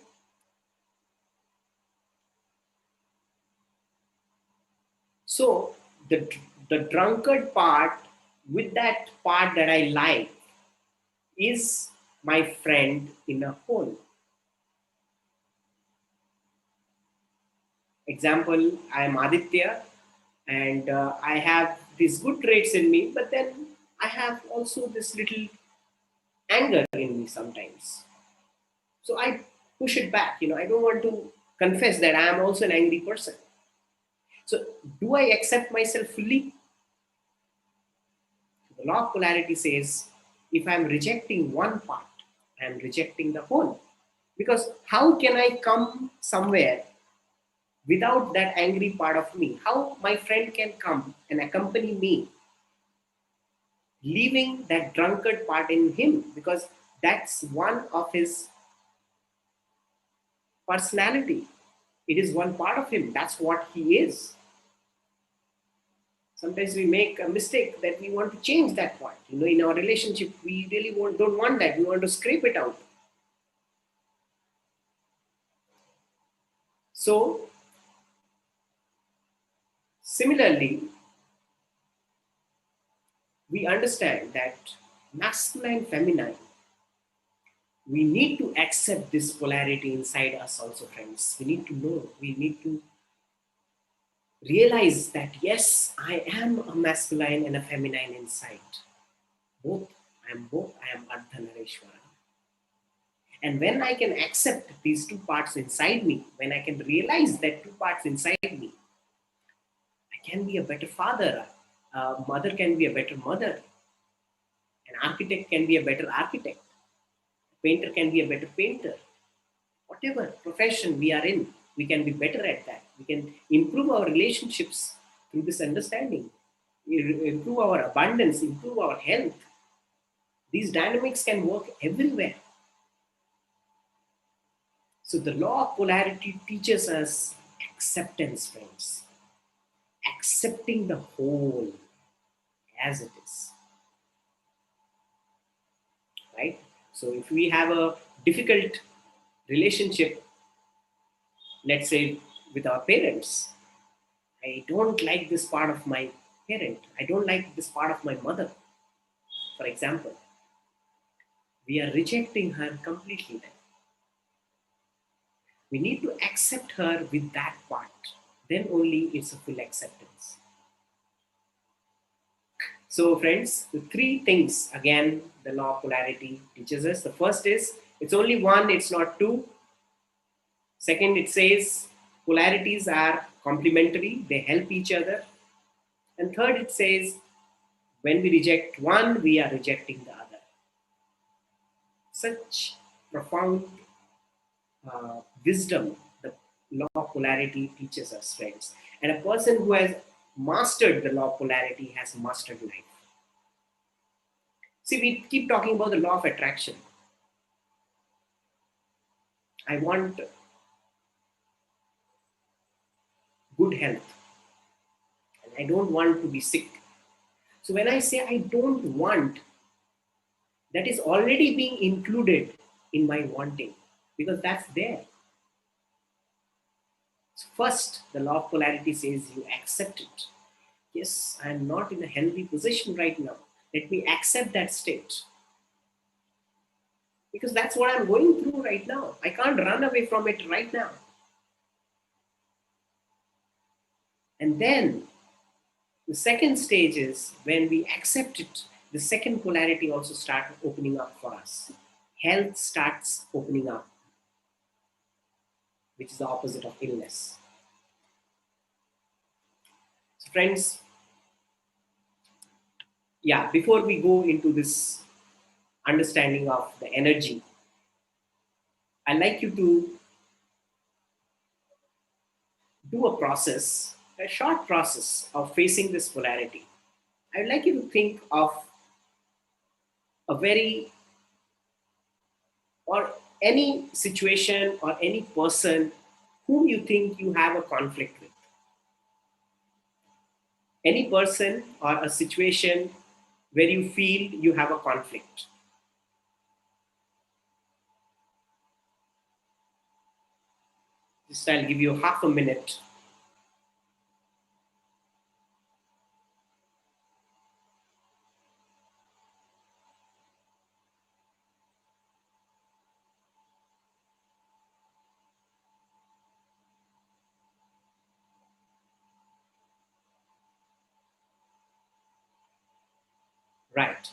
So the drunkard part with that part that I like is my friend in a whole. Example, I am Aditya and I have these good traits in me, but then I have also this little anger in me sometimes. So I push it back. I don't want to confess that I am also an angry person. So do I accept myself fully? The law of polarity says if I'm rejecting one part, I'm rejecting the whole. Because how can I come somewhere without that angry part of me? How my friend can come and accompany me, leaving that drunkard part in him? Because that's one of his personality. It is one part of him. That's what he is. Sometimes we make a mistake that we want to change that part. In our relationship, we really don't want that. We want to scrape it out. So, similarly, we understand that masculine, feminine, we need to accept this polarity inside us also, friends. We need to know, we need to realize that yes, I am a masculine and a feminine inside. Both, I am Ardhanareshwara. And when I can accept these two parts inside me, when I can realize that two parts inside me, I can be a better father. A mother can be a better mother. An architect can be a better architect. A painter can be a better painter. Whatever profession we are in, we can be better at that. We can improve our relationships through this understanding, improve our abundance, improve our health. These dynamics can work everywhere. So the law of polarity teaches us acceptance, friends. Accepting the whole as it is. Right? So if we have a difficult relationship, let's say with our parents, I don't like this part of my parent. I don't like this part of my mother, for example. We are rejecting her completely then. We need to accept her with that part. Then only it's a full acceptance. So, friends, the three things again the law of polarity teaches us. The first is it's only one, it's not two. Second, it says polarities are complementary, they help each other. And third, it says when we reject one, we are rejecting the other. Such profound wisdom the law of polarity teaches us, friends. And a person who has mastered the law of polarity has mastered life. See, we keep talking about the law of attraction. I want good health and I don't want to be sick. So when I say I don't want, that is already being included in my wanting because that's there. So first, the law of polarity says you accept it. Yes, I'm not in a healthy position right now. Let me accept that state because that's what I'm going through right now. I can't run away from it right now. And then the second stage is when we accept it, the second polarity also starts opening up for us. Health starts opening up, which is the opposite of illness. So, friends, yeah, before we go into this understanding of the energy, I'd like you to do a process, a short process of facing this polarity. I'd like you to think of a very or any situation or any person whom you think you have a conflict with. Any person or a situation where you feel you have a conflict. Just I'll give you half a minute. Right.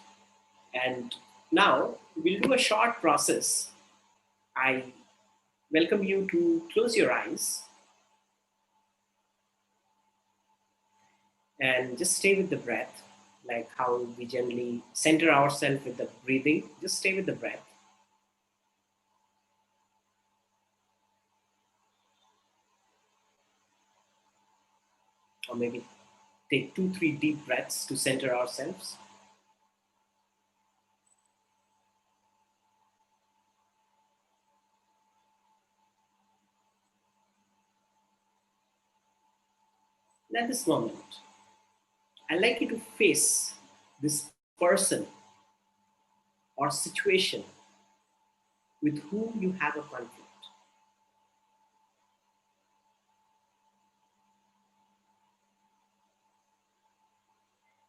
And now we'll do a short process. I welcome you to close your eyes and just stay with the breath, like how we generally center ourselves with the breathing. Just stay with the breath. Or maybe take 2, 3 deep breaths to center ourselves. And at this moment, I'd like you to face this person or situation with whom you have a conflict.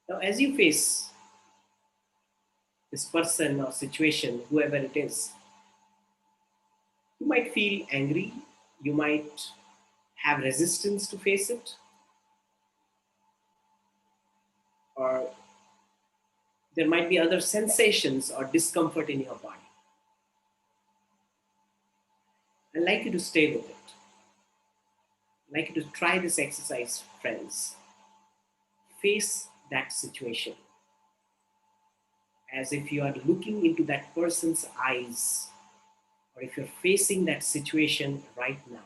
Now, as you face this person or situation, whoever it is, you might feel angry, you might have resistance to face it, or there might be other sensations or discomfort in your body. I'd like you to stay with it. I'd like you to try this exercise, friends. Face that situation as if you are looking into that person's eyes, or if you're facing that situation right now.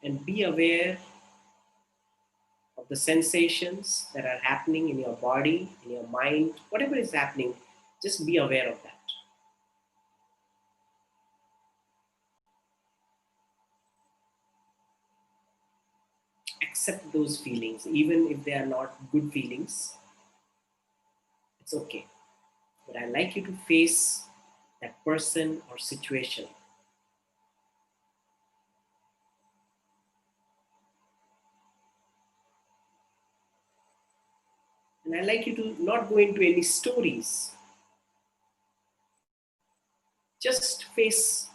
And be aware of the sensations that are happening in your body, in your mind, whatever is happening, just be aware of that. Accept those feelings, even if they are not good feelings. It's okay. But I like you to face that person or situation. And I'd like you to not go into any stories. Just face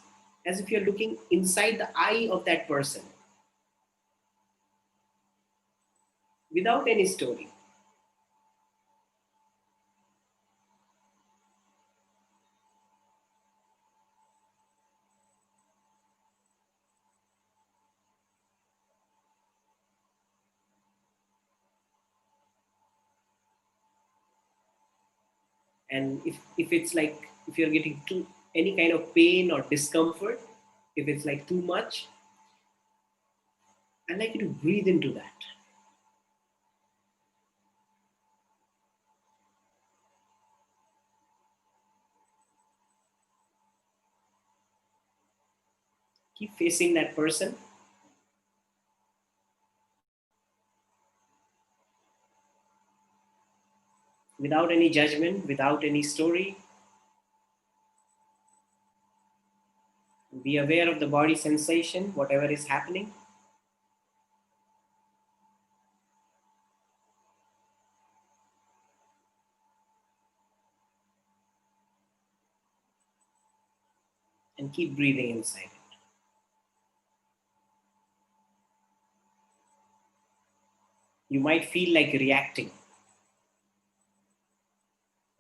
as if you're looking inside the eye of that person without any story. And if it's like, if you're getting too any kind of pain or discomfort, if it's like too much, I'd like you to breathe into that. Keep facing that person without any judgment, without any story. Be aware of the body sensation, whatever is happening. And keep breathing inside it. You might feel like reacting.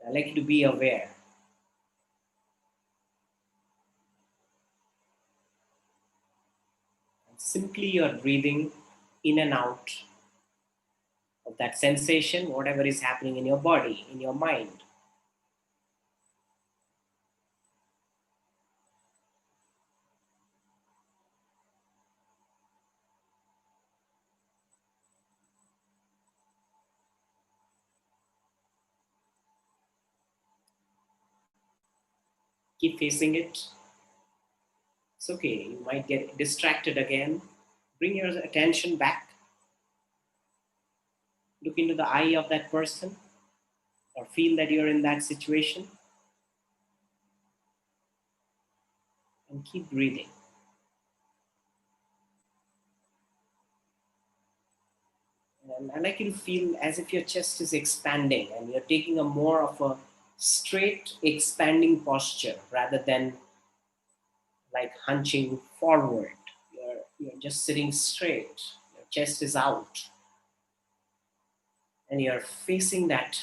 I'd like you to be aware. And simply you're breathing in and out of that sensation, whatever is happening in your body, in your mind. Keep facing it. It's okay. You might get distracted again. Bring your attention back. Look into the eye of that person or feel that you're in that situation and keep breathing. And I like you to feel as if your chest is expanding and you're taking a more of a straight expanding posture rather than like hunching forward. You're just sitting straight. Your chest is out and you're facing that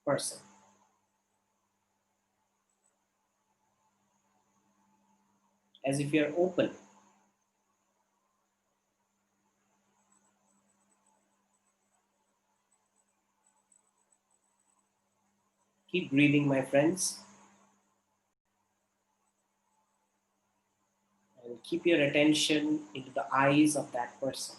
person as if you're open. Keep breathing, my friends, and keep your attention into the eyes of that person.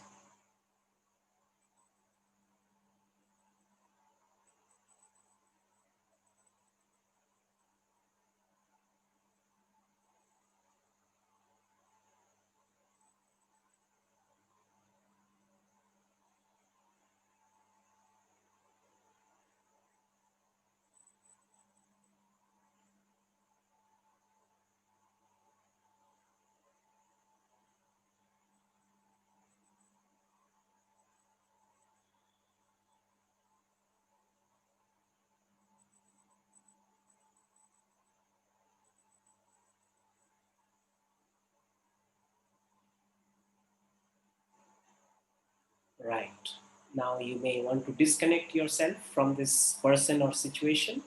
Right. Now you may want to disconnect yourself from this person or situation.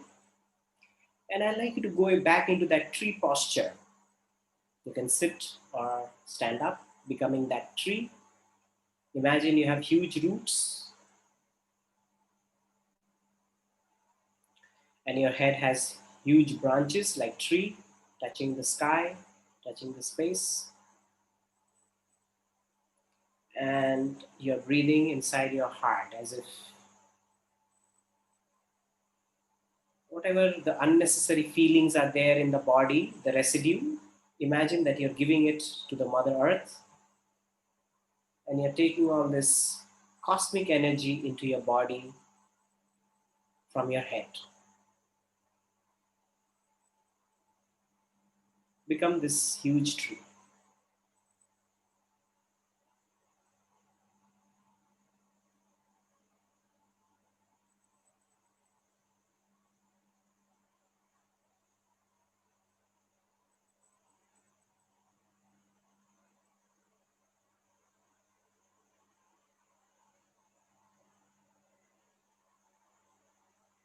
And I'd like you to go back into that tree posture. You can sit or stand up, becoming that tree. Imagine you have huge roots and your head has huge branches like tree, touching the sky, touching the space. And you're breathing inside your heart as if whatever the unnecessary feelings are there in the body, the residue, imagine that you're giving it to the Mother Earth and you're taking all this cosmic energy into your body from your head. become this huge tree.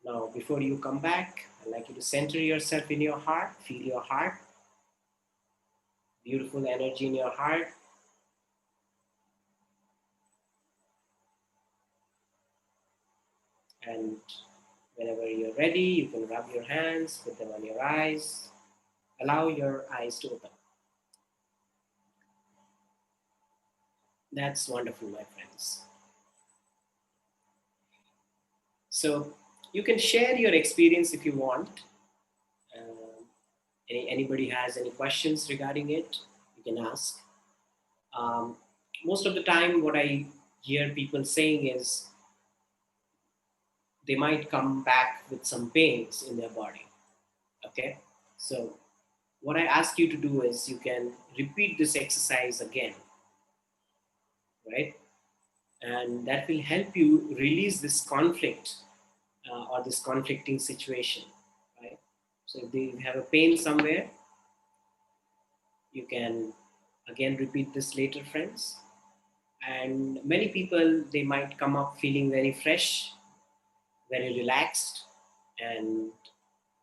Now, before you come back, I'd like you to center yourself in your heart, feel your heart, beautiful energy in your heart. And whenever you're ready, you can rub your hands, put them on your eyes, allow your eyes to open. That's wonderful, my friends. So you can share your experience if you want. Anybody has any questions regarding it, you can ask. Um, Most of the time, what I hear people saying is they might come back with some pains in their body. Okay, so what I ask you to do is you can repeat this exercise again, right? And that will help you release this conflict or this conflicting situation, right? So if you have a pain somewhere, you can again repeat this later, friends. And many people, they might come up feeling very fresh, very relaxed, and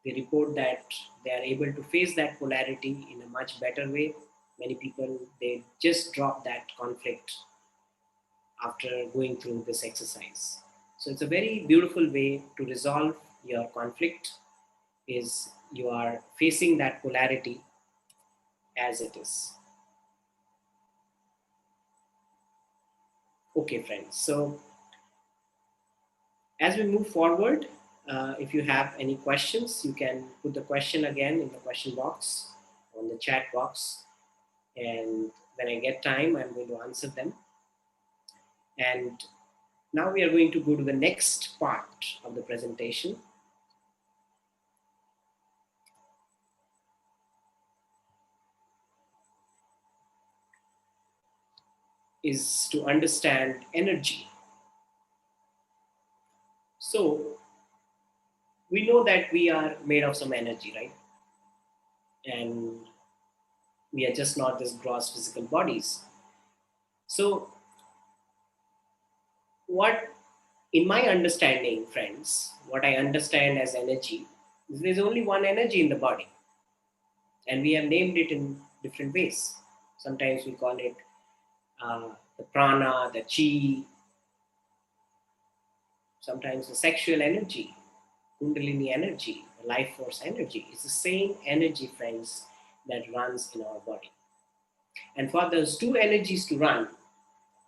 they report that they are able to face that polarity in a much better way. Many people, they just drop that conflict after going through this exercise. So it's a very beautiful way to resolve your conflict, is you are facing that polarity as it is. Okay, friends. So as we move forward, if you have any questions, you can put the question again in the question box, on the chat box. And when I get time, I'm going to answer them. And now we are going to go to the next part of the presentation, is to understand energy. So we know that we are made of some energy, right? And we are just not this gross physical bodies. So what, in my understanding, friends, what I understand as energy is there's only one energy in the body, and we have named it in different ways. Sometimes we call it the prana, the chi, sometimes the sexual energy, kundalini energy, the life force energy. It's the same energy, friends, that runs in our body. And for those two energies to run,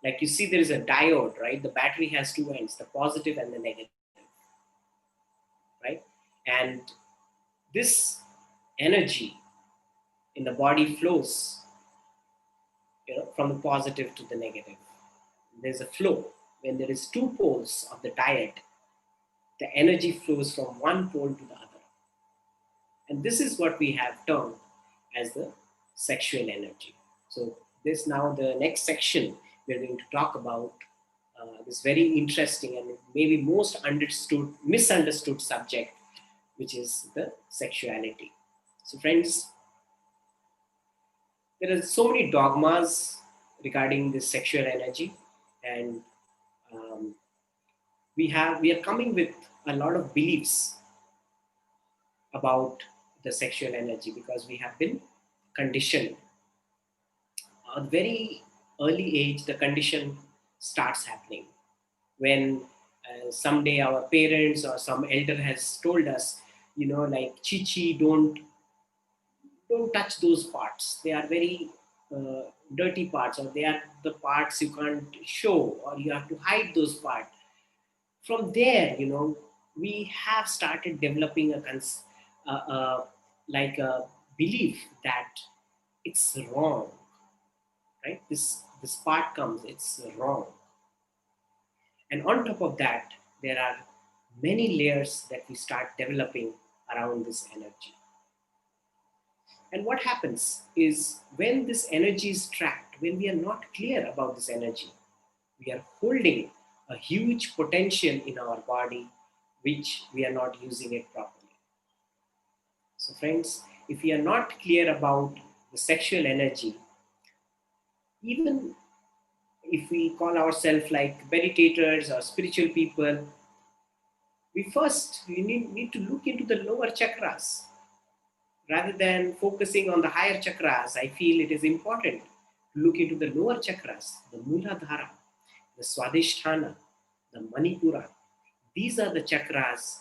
like you see, there is a diode, right? The battery has two ends, the positive and the negative, right? And this energy in the body flows, from the positive to the negative. There's a flow. When there is two poles of the diode, the energy flows from one pole to the other. And this is what we have termed as the sexual energy. So this, now the next section, we're going to talk about this very interesting and maybe most misunderstood subject, which is the sexuality. So friends, there are so many dogmas regarding this sexual energy, and um, we are coming with a lot of beliefs about the sexual energy because we have been conditioned. At a very early age, the condition starts happening when someday our parents or some elder has told us, like chichi, don't touch those parts. They are very dirty parts, or they are the parts you can't show, or you have to hide those parts. From there, we have started developing like a belief that it's wrong, right? This part comes, it's wrong. And on top of that, there are many layers that we start developing around this energy. And what happens is when this energy is trapped, when we are not clear about this energy, we are holding a huge potential in our body, which we are not using it properly. So, friends, if we are not clear about the sexual energy, even if we call ourselves like meditators or spiritual people, we need to look into the lower chakras rather than focusing on the higher chakras. I feel it is important to look into the lower chakras, the Muladhara, the Swadhisthana, the Manipura. These are the chakras.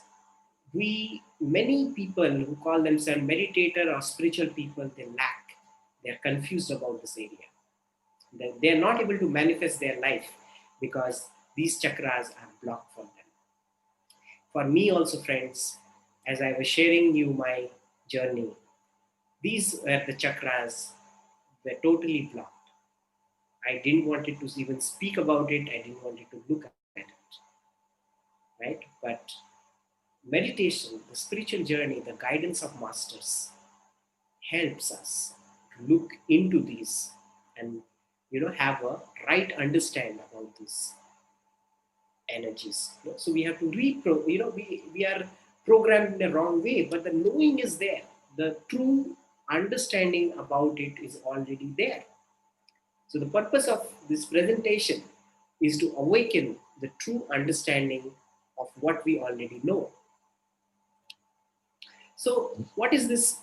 Many people who call themselves meditator or spiritual people, they lack. They are confused about this area. They are not able to manifest their life because these chakras are blocked for them. For me also, friends, as I was sharing you my journey, these were the chakras were totally blocked. I didn't want it to even speak about it. I didn't want it to look at it, right? But meditation, the spiritual journey, the guidance of masters helps us to look into these and have a right understand about these energies. So we have to we are programmed in the wrong way, but the knowing is there. The true understanding about it is already there. So the purpose of this presentation is to awaken the true understanding of what we already know. So what is this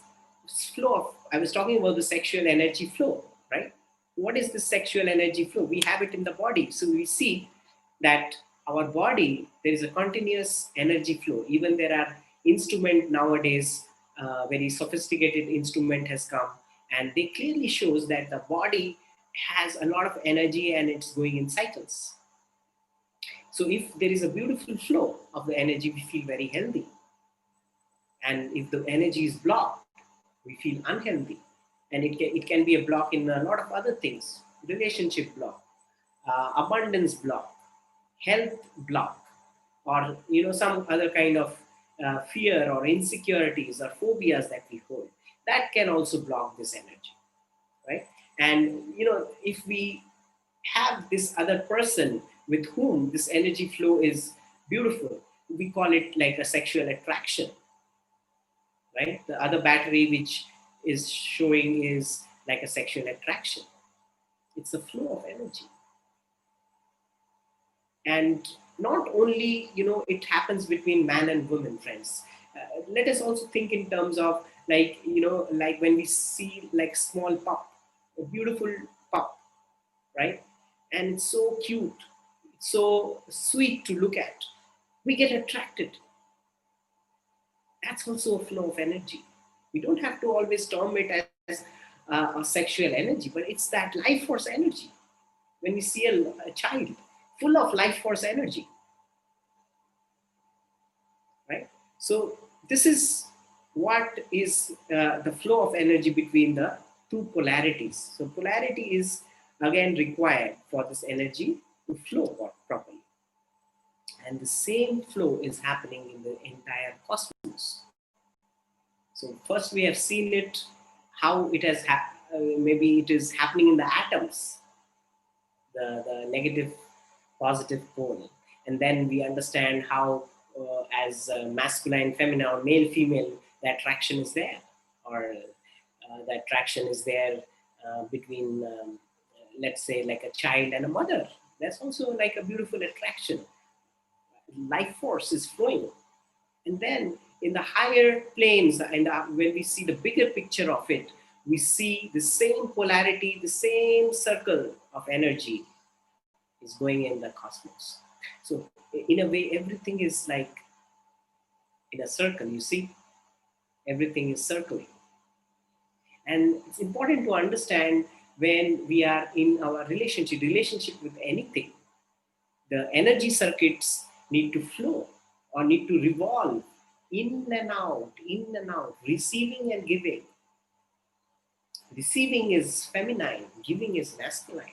flow of, I was talking about the sexual energy flow, right? What is the sexual energy flow? We have it in the body. So we see that our body, there is a continuous energy flow. Even there are instrument nowadays, very sophisticated instrument has come, and they clearly shows that the body has a lot of energy and it's going in cycles. So if there is a beautiful flow of the energy, we feel very healthy. And if the energy is blocked, we feel unhealthy. And it can be a block in a lot of other things: relationship block, abundance block, health block, or some other kind of fear or insecurities or phobias that we hold. That can also block this energy, right? And if we have this other person with whom this energy flow is beautiful, we call it like a sexual attraction, right? The other battery which is showing is like a sexual attraction. It's a flow of energy. And not only, it happens between man and woman, friends. Let us also think in terms of like, like when we see like small pup, a beautiful pup, right? And it's so cute, it's so sweet to look at. We get attracted. That's also a flow of energy. We don't have to always term it as a sexual energy, but it's that life force energy. When we see a child full of life force energy, right? So this is what is the flow of energy between the two polarities. So polarity is again required for this energy to flow properly. And the same flow is happening in the entire cosmos. So first we have seen it, how it has maybe it is happening in the atoms, the negative positive pole. And then we understand how as masculine feminine or male female, the attraction is there, or the attraction is there between let's say like a child and a mother. That's also like a beautiful attraction. Life force is flowing. And then in the higher planes, and when we see the bigger picture of it, we see the same polarity, the same circle of energy is going in the cosmos. So in a way, everything is like in a circle, you see, everything is circling. And it's important to understand when we are in our relationship with anything, the energy circuits need to flow or need to revolve in and out, receiving and giving. Receiving is feminine, giving is masculine.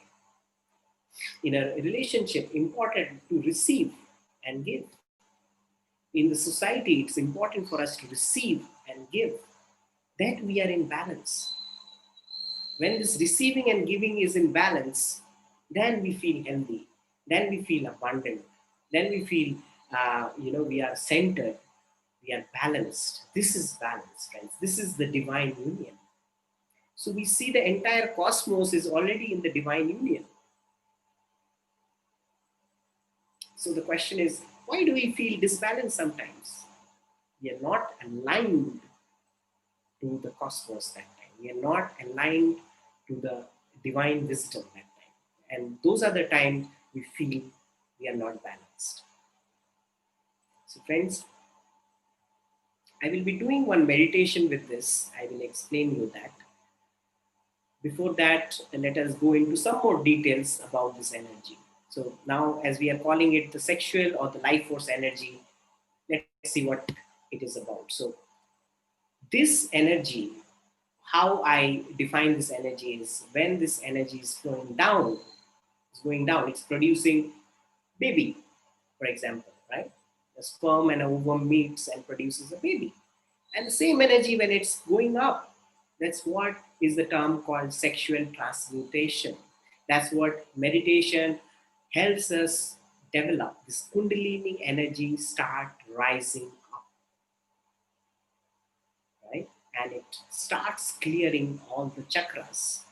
In a relationship, important to receive and give. In the society, it's important for us to receive and give. then we are in balance. When this receiving and giving is in balance, then we feel healthy, then we feel abundant, then we feel, we are centered, we are balanced. This is balance, friends. This is the divine union. So we see the entire cosmos is already in the divine union. So the question is, why do we feel disbalanced sometimes? We are not aligned to the cosmos that time. We are not aligned to the divine wisdom that time. And those are the times we feel we are not balanced. So friends, I will be doing one meditation with this. I will explain you that. Before that, let us go into some more details about this energy. So now, as we are calling it the sexual or the life force energy, let's see what it is about. So this energy, how I define this energy is when this energy is flowing down, it's going down, it's producing baby, for example, right? The sperm and a ovum meets and produces a baby. And the same energy when it's going up, that's what is the term called sexual transmutation. That's what meditation helps us develop. This kundalini energy start rising up, right? And it starts clearing all the chakras.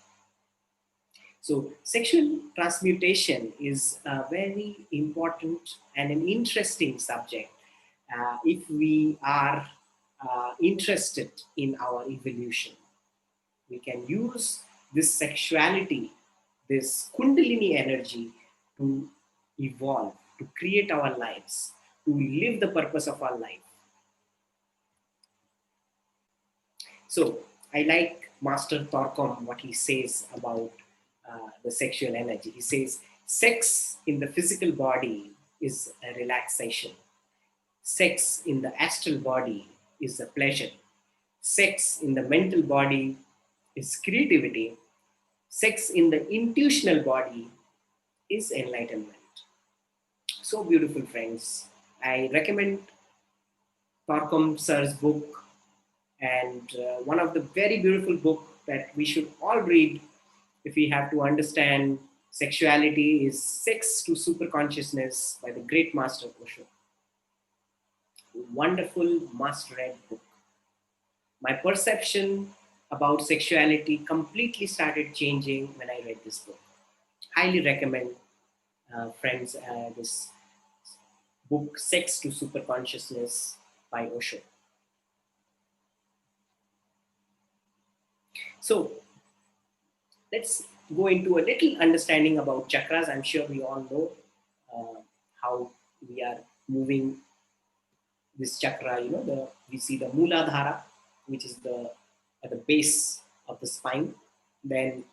So sexual transmutation is a very important and an interesting subject if we are interested in our evolution. We can use this sexuality, this kundalini energy to evolve, to create our lives, to live the purpose of our life. So I like Master Thorkom, what he says about the sexual energy. He says, sex in the physical body is a relaxation. Sex in the astral body is a pleasure. Sex in the mental body is creativity. Sex in the intuitional body is enlightenment. So beautiful, friends. I recommend Thorkom sir's book, and one of the very beautiful book that we should all read if we have to understand sexuality is Sex to Superconsciousness by the great Master Osho. Wonderful must-read book. My perception about sexuality completely started changing when I read this book. Highly recommend, friends, this book, Sex to Superconsciousness by Osho. So let's go into a little understanding about chakras. I'm sure we all know how we are moving this chakra. We see the Muladhara, which is at the base of the spine. Then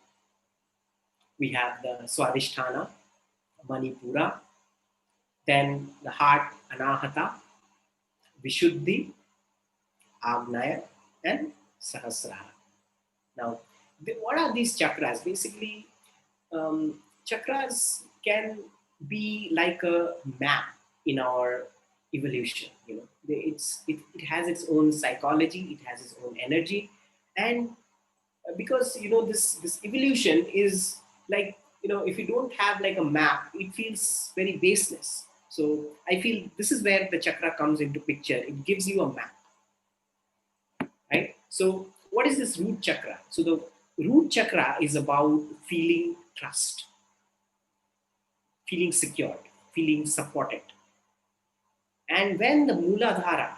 we have the Swadhisthana, Manipura. Then the heart, Anahata, Vishuddhi, Agnaya, and Sahasrara. Now, what are these chakras? Basically, chakras can be like a map in our evolution. It has its own psychology, it has its own energy, and because this evolution is like, if you don't have like a map, it feels very baseless. So I feel this is where the chakra comes into picture. It gives you a map, right? So what is this root chakra? So the root chakra is about feeling trust, feeling secured, feeling supported. And when the Muladhara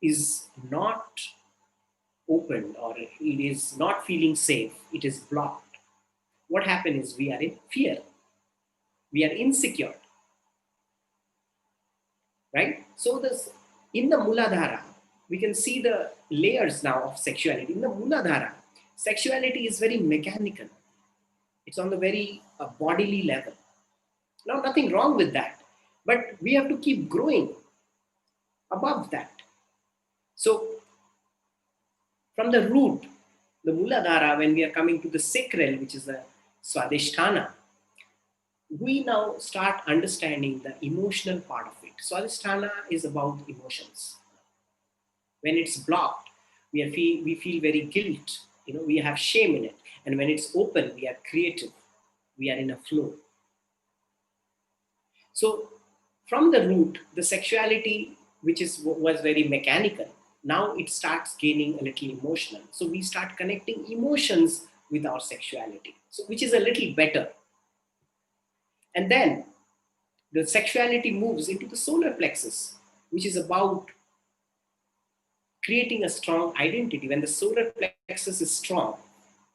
is not opened or it is not feeling safe, it is blocked, what happens is we are in fear, we are insecure, right? So this, in the Muladhara, we can see the layers now of sexuality. In the Muladhara, sexuality is very mechanical. It's on the very bodily level. Now, nothing wrong with that, but we have to keep growing above that. So from the root, the Muladhara, when we are coming to the sacral, which is the Swadhisthana, we now start understanding the emotional part of it. Swadhisthana is about emotions. When it's blocked, we feel very guilt, we have shame in it. And when it's open, we are creative, we are in a flow. So from the root, the sexuality, which was very mechanical, now it starts gaining a little emotional. So we start connecting emotions with our sexuality, so which is a little better. And then the sexuality moves into the solar plexus, which is about creating a strong identity. When the solar plexus is strong,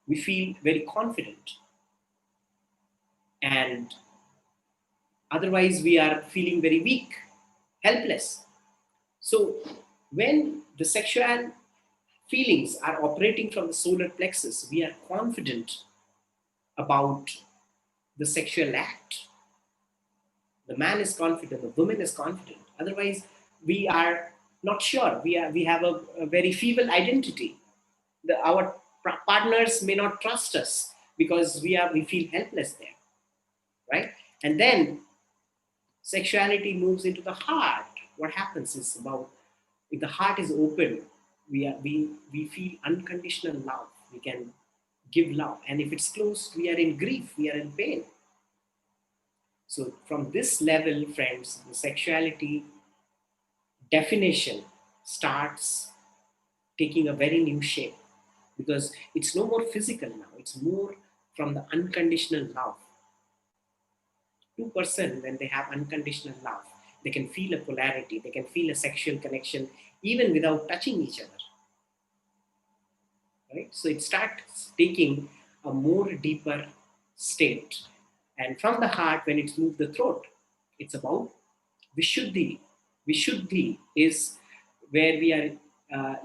we feel very confident, and otherwise we are feeling very weak, helpless. So when the sexual feelings are operating from the solar plexus, we are confident about the sexual act. The man is confident, the woman is confident. Otherwise, we are not sure. We have a very feeble identity. Our partners may not trust us because we feel helpless there, right? And then sexuality moves into the heart. What happens is, about if the heart is open, we feel unconditional love. We can give love. And if it's closed, we are in grief, we are in pain. So from this level, friends, the sexuality definition starts taking a very new shape, because it's no more physical now, it's more from the unconditional love. Two-person, when they have unconditional love, they can feel a polarity, they can feel a sexual connection even without touching each other, right? So it starts taking a more deeper state. And from the heart, when it's moved the throat, it's about vishuddhi. Vishuddhi is where we are,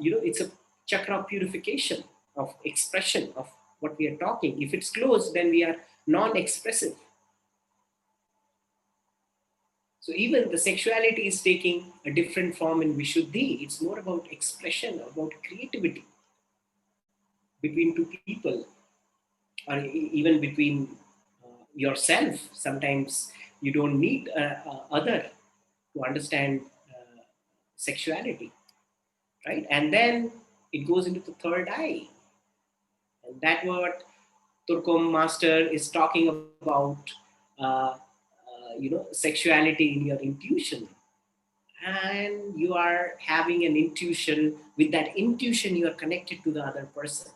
it's a chakra purification of expression of what we are talking. If it's closed, then we are non-expressive. So even the sexuality is taking a different form in Vishuddhi. It's more about expression, about creativity between two people, or even between yourself. Sometimes you don't need other to understand sexuality, right? And then it goes into the third eye, and that what Turkom master is talking about. Sexuality in your intuition, and you are having an intuition. With that intuition, you are connected to the other person.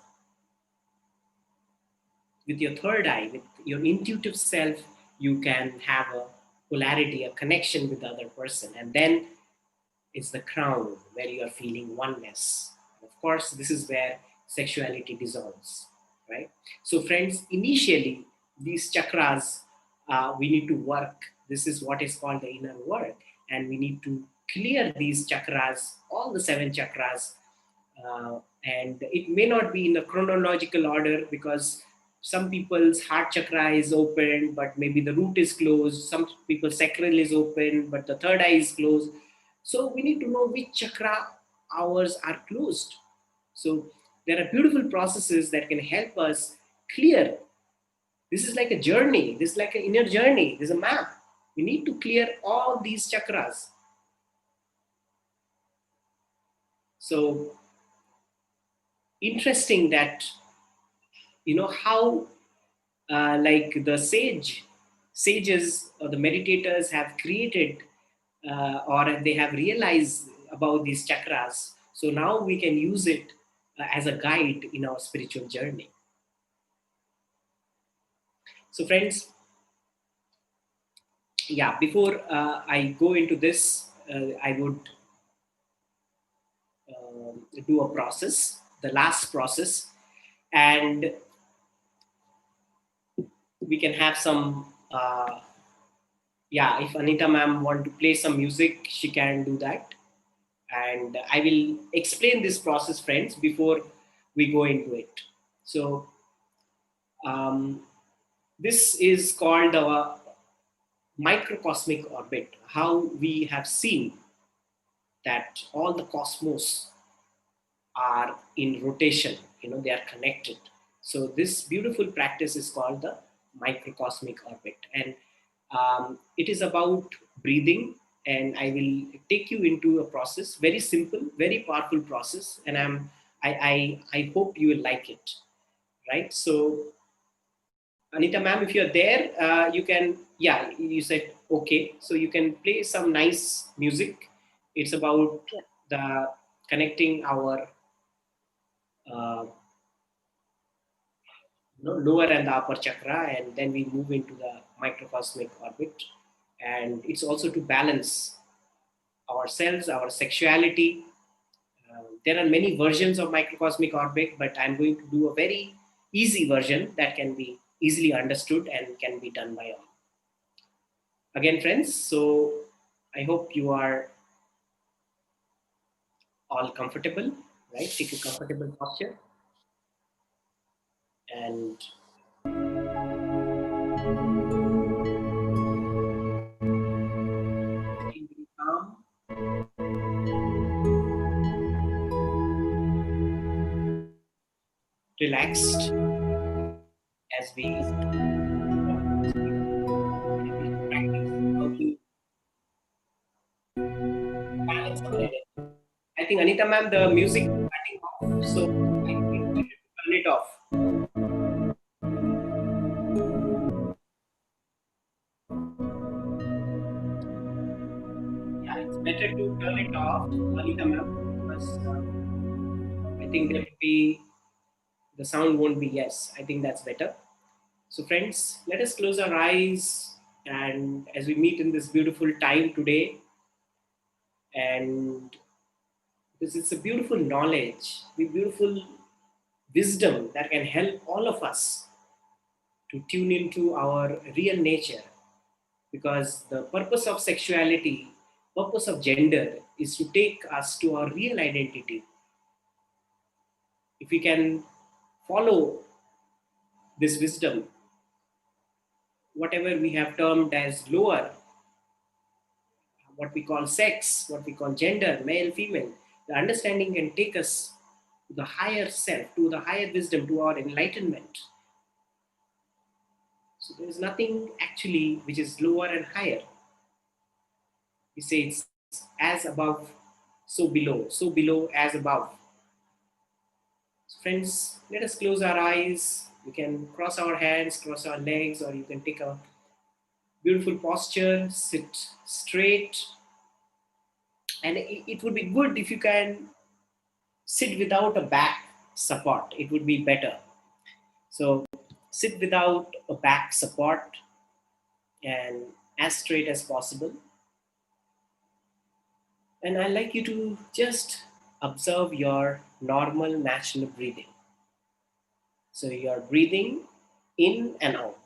With your third eye, with your intuitive self, you can have a polarity, a connection with the other person. And then it's the crown, where you are feeling oneness. Of course, this is where sexuality dissolves, right? So friends, initially these chakras, we need to work. This is what is called the inner work, and we need to clear these chakras, all the 7 chakras. And it may not be in the chronological order, because some people's heart chakra is open but maybe the root is closed. Some people's sacral is open but the third eye is closed. So we need to know which chakra ours are closed. So there are beautiful processes that can help us clear. This is like a journey. This is like an inner journey. There's a map. We need to clear all these chakras. So interesting that, how like the sages or the meditators have created, or they have realized about these chakras. So now we can use it as a guide in our spiritual journey. So friends, yeah, before I go into this, I would do a process, the last process, and we can have some, yeah, if Anita ma'am want to play some music, she can do that. And I will explain this process, friends, before we go into it. So um, this is called our microcosmic orbit, how we have seen that all the cosmos are in rotation, they are connected. So this beautiful practice is called the microcosmic orbit, and it is about breathing. And I will take you into a process, very simple, very powerful process, and I'm I hope you will like it, right? So Anita ma'am, if you're there, you can, yeah, you said okay. So you can play some nice music. It's about Yeah. the connecting our uh, lower and the upper chakra, and then we move into the microcosmic orbit. And it's also to balance ourselves, our sexuality. There are many versions of microcosmic orbit, but I'm going to do a very easy version that can be easily understood and can be done by all. Again, friends, so I hope you are all comfortable, right? Take a comfortable posture and be calm, relaxed as we practice how to balance our energy. I think Anita ma'am, the music is cutting off, so I think we should turn it off. Yeah, it's better to turn it off, Anita ma'am, because I think there will be the sound won't be, yes. I think that's better. So, friends, let us close our eyes, and as we meet in this beautiful time today, and because it's a beautiful knowledge, a beautiful wisdom that can help all of us to tune into our real nature. Because the purpose of sexuality, purpose of gender is to take us to our real identity. If we can follow this wisdom, whatever we have termed as lower, what we call sex, what we call gender, male, female, the understanding can take us to the higher self, to the higher wisdom, to our enlightenment. So there is nothing actually which is lower and higher. We say it's as above, so below, as above. So friends, let us close our eyes. We can cross our hands, cross our legs, or you can take a beautiful posture, sit straight. And it would be good if you can sit without a back support. It would be better. So sit without a back support and as straight as possible. And I'd like you to just observe your normal, natural breathing. So you're breathing in and out.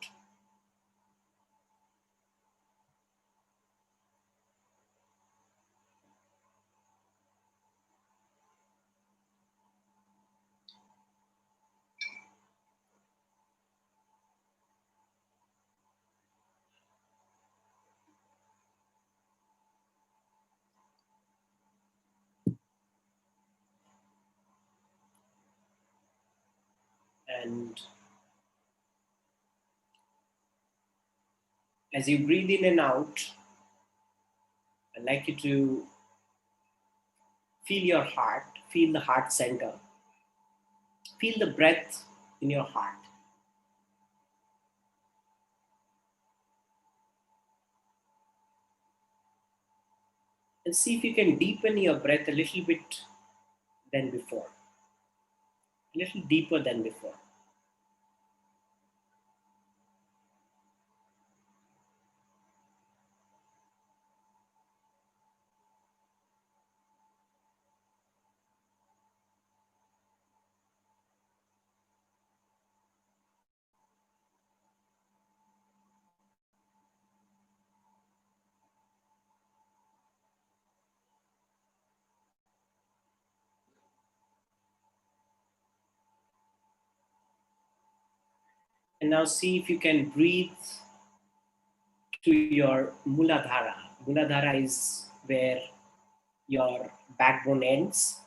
And as you breathe in and out, I'd like you to feel your heart, feel the heart center, feel the breath in your heart. And see if you can deepen your breath a little bit than before, a little deeper than before. And now see if you can breathe to your Muladhara. Muladhara is where your backbone ends.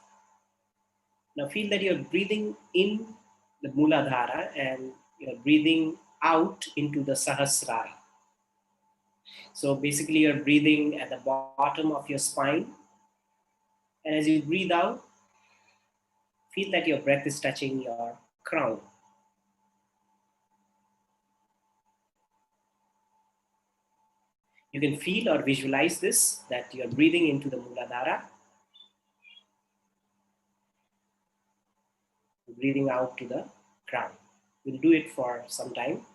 Now feel that you're breathing in the Muladhara and you're breathing out into the Sahasrara. So basically, you're breathing at the bottom of your spine. And as you breathe out, Feel that your breath is touching your crown. You can feel or visualize this, that you're breathing into the Muladhara, breathing out to the crown. We'll do it for some time.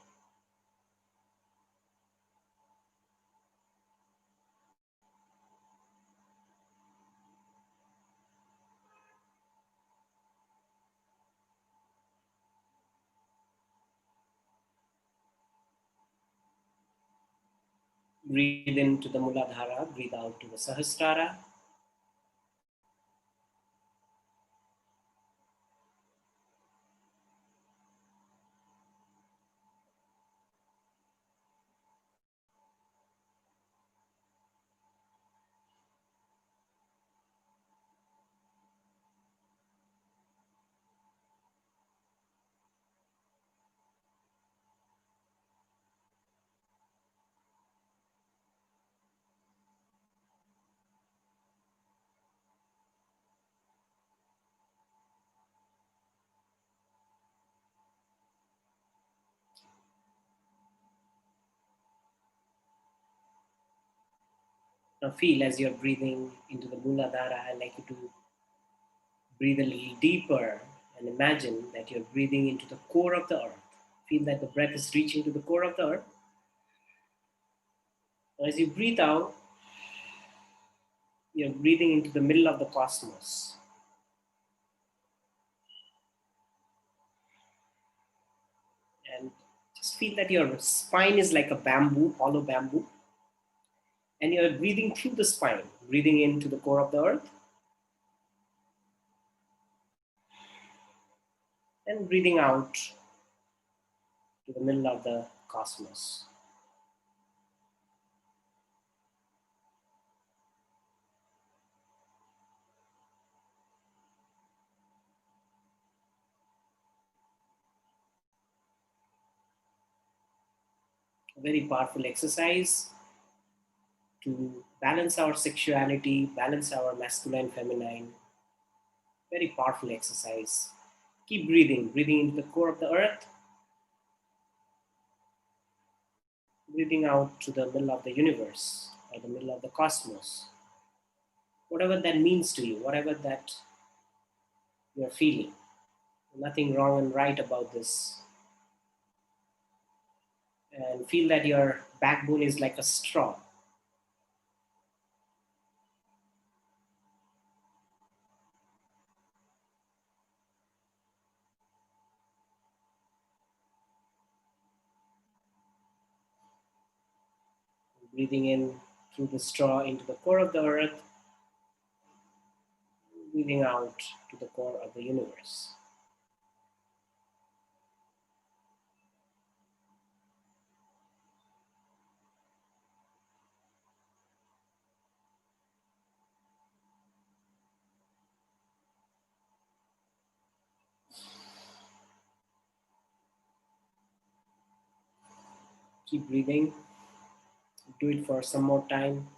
Breathe into the Muladhara, breathe out to the Sahasrara. Now feel as you're breathing into the Muladhara, I'd like you to breathe a little deeper and imagine that you're breathing into the core of the earth. Feel that the breath is reaching to the core of the earth. As you breathe out, you're breathing into the middle of the cosmos. And just feel that your spine is like a bamboo, hollow bamboo. And you're breathing through the spine, breathing into the core of the earth. And breathing out to the middle of the cosmos. A very powerful exercise to balance our sexuality, balance our masculine, feminine. Very powerful exercise. Keep breathing, breathing into the core of the earth, breathing out to the middle of the universe or the middle of the cosmos. Whatever that means to you, whatever that you're feeling. Nothing wrong and right about this. And feel that your backbone is like a straw. Breathing in through the straw into the core of the earth, breathing out to the core of the universe. Keep breathing. Do it for some more time.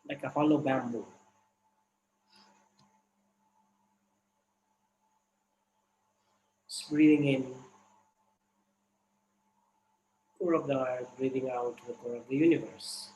Like a hollow bamboo. Just breathing in, core of the earth, breathing out to the core of the universe.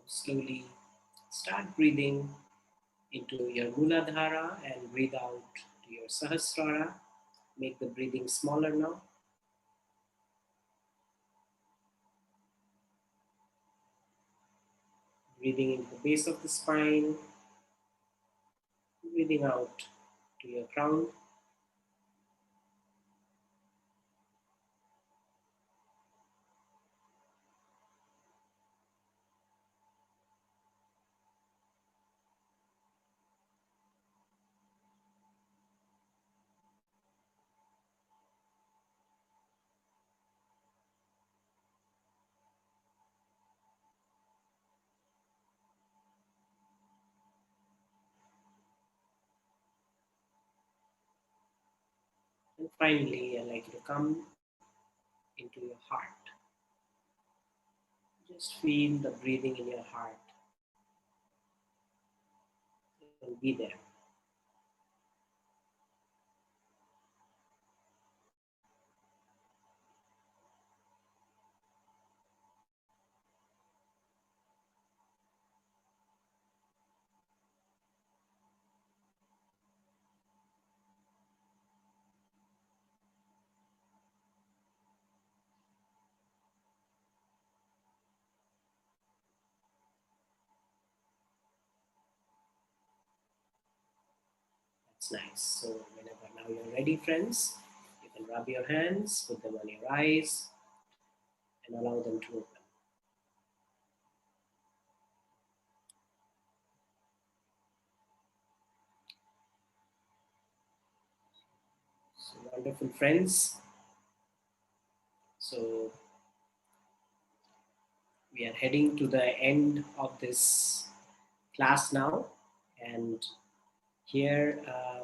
slowly start breathing into your Muladhara and breathe out to your Sahasrara. Make the breathing smaller now. Breathing into the base of the spine, breathing out to your crown. And finally, I'd like you to come into your heart. Just feel the breathing in your heart and be there. That's nice. So whenever now you're ready, friends, you can rub your hands, put them on your eyes, and allow them to open. So wonderful, friends. So we are heading to the end of this class now, and here I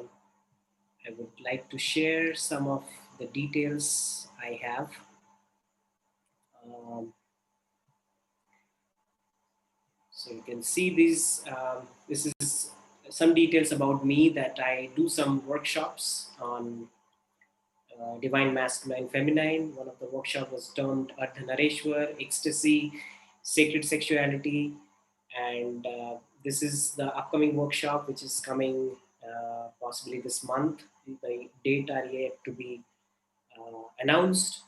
would like to share some of the details I have. Um, so you can see these. This is some details about me, that I do some workshops on divine masculine feminine. One of the workshop was termed Ardhanareshwar, ecstasy, sacred sexuality, and this is the upcoming workshop which is coming possibly this month. The date are yet to be announced,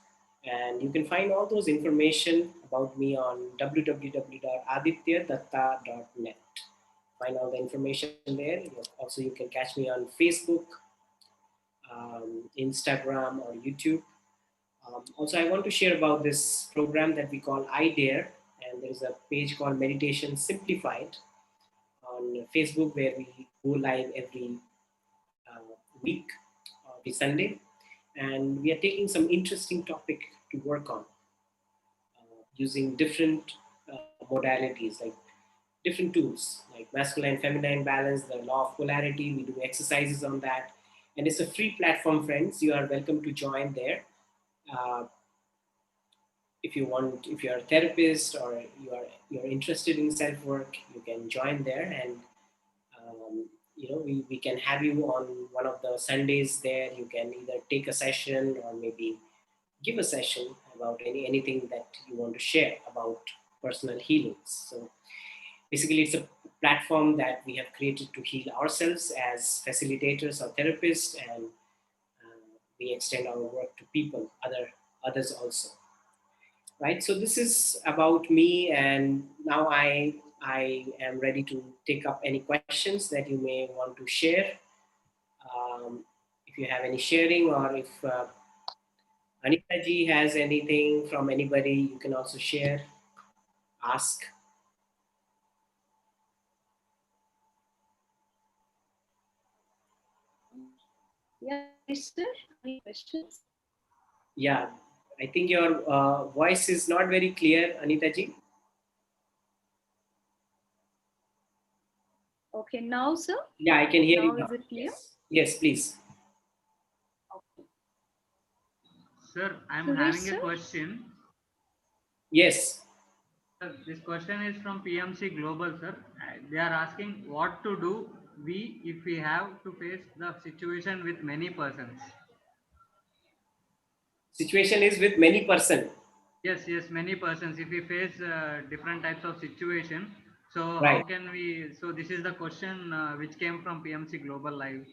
and you can find all those information about me on www.adityadatta.net. Find all the information there. Also, you can catch me on Facebook, Instagram, or YouTube. Also, I want to share about this program that we call iDare, and there is a page called Meditation Simplified on Facebook where we go live every week, every Sunday, and we are taking some interesting topic to work on using different modalities, like different tools like masculine feminine balance, the law of polarity. We do exercises on that, and it's a free platform, friends. You are welcome to join there. Uh, if you want, if you're a therapist or you're interested in self work, you can join there, and we can have you on one of the Sundays there. You can either take a session or maybe give a session about anything that you want to share about personal healings. So basically, it's a platform that we have created to heal ourselves as facilitators or therapists, and we extend our work to people, others also. Right. So this is about me, and now I am ready to take up any questions that you may want to share. If you have any sharing, or if Anita ji has anything from anybody, you can also share, ask. Yeah, Mr. Any questions? Yeah, I think your voice is not very clear, Anita ji. Okay, now, sir? Yeah, I can hear you Now now. is it clear? Yes, yes, please. Okay. Sir, I'm Suresh, having a sir? question. Yes. Sir, this question is from PMC Global, sir. They are asking what to do we if we have to face the situation with many persons. Situation is with many person. Yes, many persons. If we face different types of situation, So Right. how can we? So this is the question which came from PMC Global Live.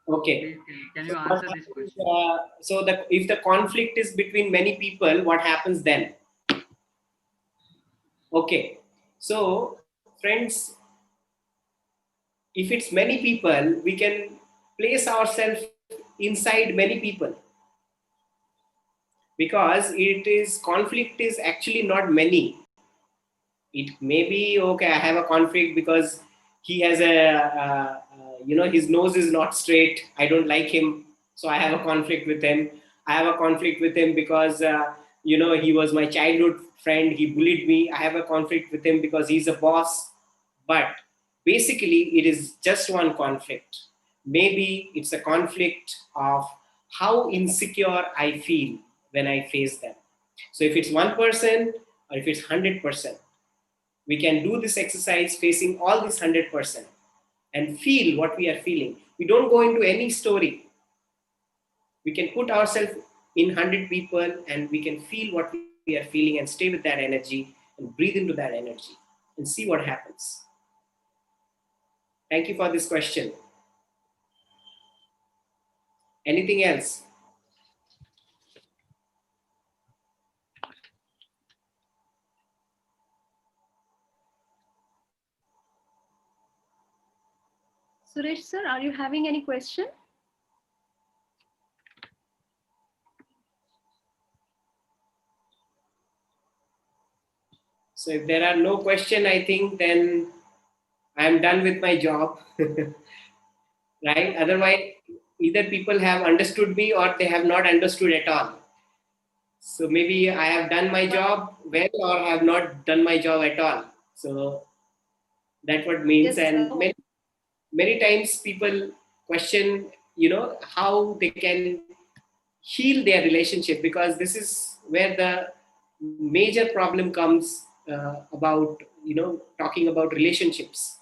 Okay. Please, can you So answer this question? if the conflict is between many people, what happens then? Okay. So friends, if it's many people, we can place ourselves inside many people, because it is conflict is actually not many. It may be, okay, I have a conflict because he has his nose is not straight, I don't like him, so I have a conflict with him. I have a conflict with him because he was my childhood friend, he bullied me. I have a conflict with him because he's a boss. But basically it is just one conflict. Maybe it's a conflict of how insecure I feel when I face them. So if it's 1% or if it's 100%, we can do this exercise facing all this 100% and feel what we are feeling. We don't go into any story. We can put ourselves in 100 people and we can feel what we are feeling and stay with that energy and breathe into that energy and see what happens. Thank you for this question. Anything else? Suresh sir, are you having any question? So if there are no question, I think then I am done with my job. Right? Otherwise, either people have understood me or they have not understood at all. So maybe I have done my job well or I have not done my job at all. So that's what means. Yes, And sir. many times people question, how they can heal their relationship, because this is where the major problem comes about, talking about relationships,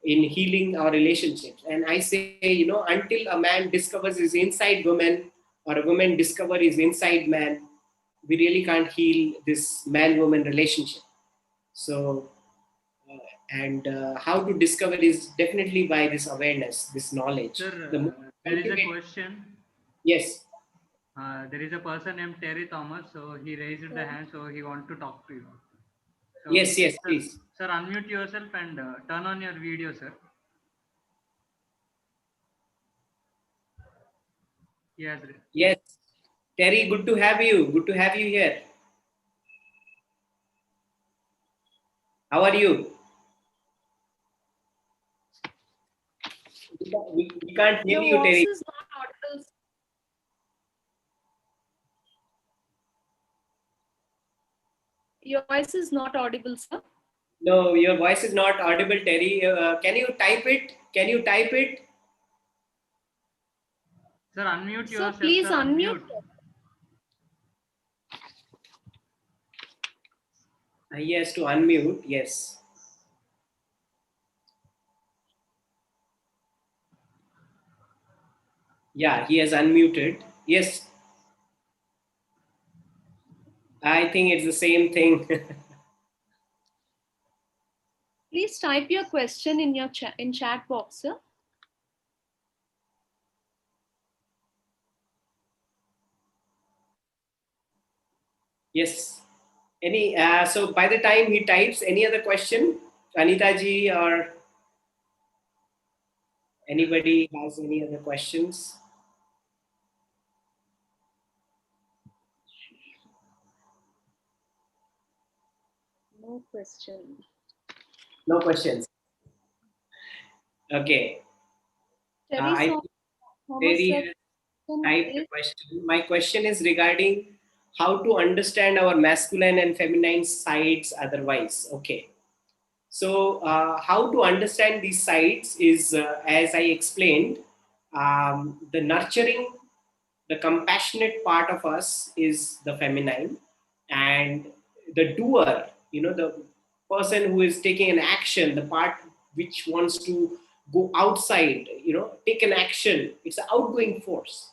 in healing our relationships. And I say, until a man discovers his inside woman or a woman discovers his inside man, we really can't heal this man-woman relationship. So, how to discover is definitely by this awareness, this knowledge. Sir, The more there is a cultivate- question. Yes, There is a person named Terry Thomas, so he raised the hand, so he want to talk to you. So, yes, sir, please. sir, unmute yourself and turn on your video, sir. Yes. Yes, Terry, good to have you. Good to have you here. How are you? We can't hear Your you, voice Terry. is not audible. Your voice is not audible, sir. No, your voice is not audible, Terry. Can you type it? Can you type it? Sir, unmute Sir, yourself, please sir. unmute. Yes, to unmute. Yes. Yeah, he has unmuted. Yes, I think it's the same thing. Please type your question in your chat box, sir. Yes. So by the time he types, any other question, Anita ji, or anybody has any other questions? No question. No questions. Okay. Terry I Thomas, Terry sir, has typed a is question. My question is regarding how to understand our masculine and feminine sides otherwise. Okay. So, how to understand these sides is, as I explained, the nurturing, the compassionate part of us is the feminine, and the doer, the person who is taking an action, the part which wants to go outside, take an action, it's an outgoing force,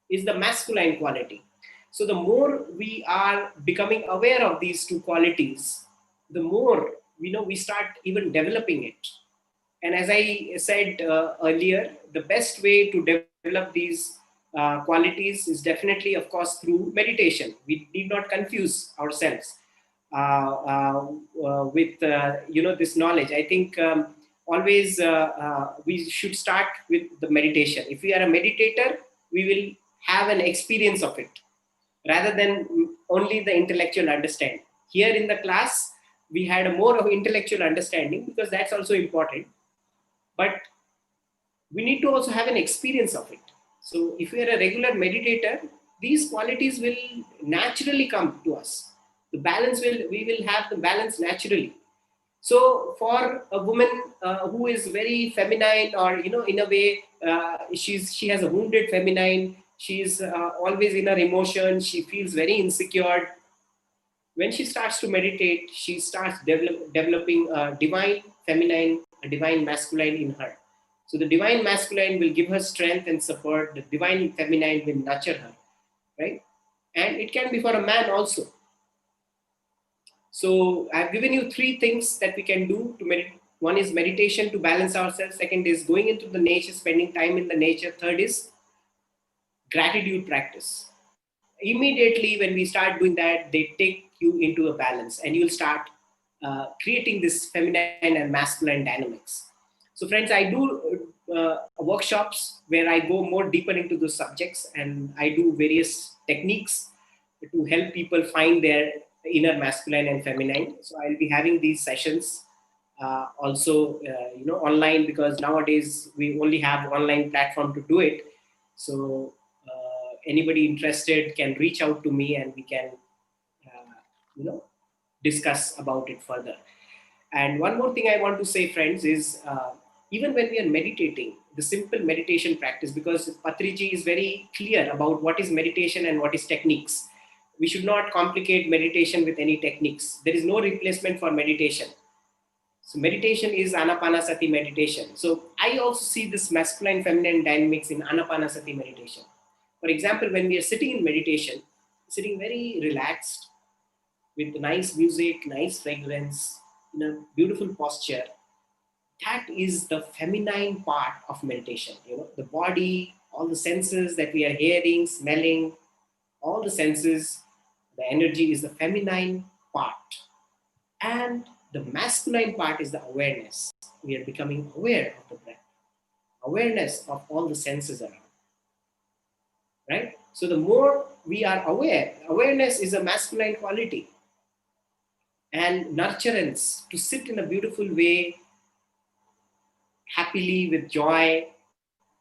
is the masculine quality. So, the more we are becoming aware of these two qualities, the more we start even developing it. And as I said earlier, the best way to develop these qualities is definitely, of course, through meditation. We need not confuse ourselves with this knowledge. I think always we should start with the meditation. If we are a meditator, we will have an experience of it rather than only the intellectual understanding. Here in the class, we had a more of intellectual understanding because that's also important. But we need to also have an experience of it. So if we are a regular meditator, these qualities will naturally come to us. We will have the balance naturally. So for a woman who is very feminine, or in a way, she has a wounded feminine, she's always in her emotion, she feels very insecure. When she starts to meditate, she starts developing a divine feminine, a divine masculine in her. So the divine masculine will give her strength and support. The divine feminine will nurture her, right? And it can be for a man also. So I've given you 3 things that we can do to meditate. One is meditation to balance ourselves. Second is going into the nature, spending time in the nature. Third is gratitude practice. Immediately when we start doing that, they take you into a balance, and you'll start creating this feminine and masculine dynamics. So friends, I do workshops where I go more deeper into those subjects, and I do various techniques to help people find their inner masculine and feminine. So I'll be having these sessions also online, because nowadays we only have online platform to do it. So anybody interested can reach out to me, and we can discuss about it further. And one more thing I want to say, friends, is even when we are meditating, the simple meditation practice, because Patriji is very clear about what is meditation and what is techniques. We should not complicate meditation with any techniques. There is no replacement for meditation. So meditation is Anapanasati meditation. So I also see this masculine feminine dynamics in Anapanasati meditation. For example, when we are sitting in meditation, sitting very relaxed with nice music, nice fragrance, in a beautiful posture, that is the feminine part of meditation. The body, all the senses that we are hearing, smelling, all the senses, the energy is the feminine part. And the masculine part is the awareness. We are becoming aware of the breath, awareness of all the senses around. Right? So the more we are aware, awareness is a masculine quality. And nurturance, to sit in a beautiful way, happily with joy,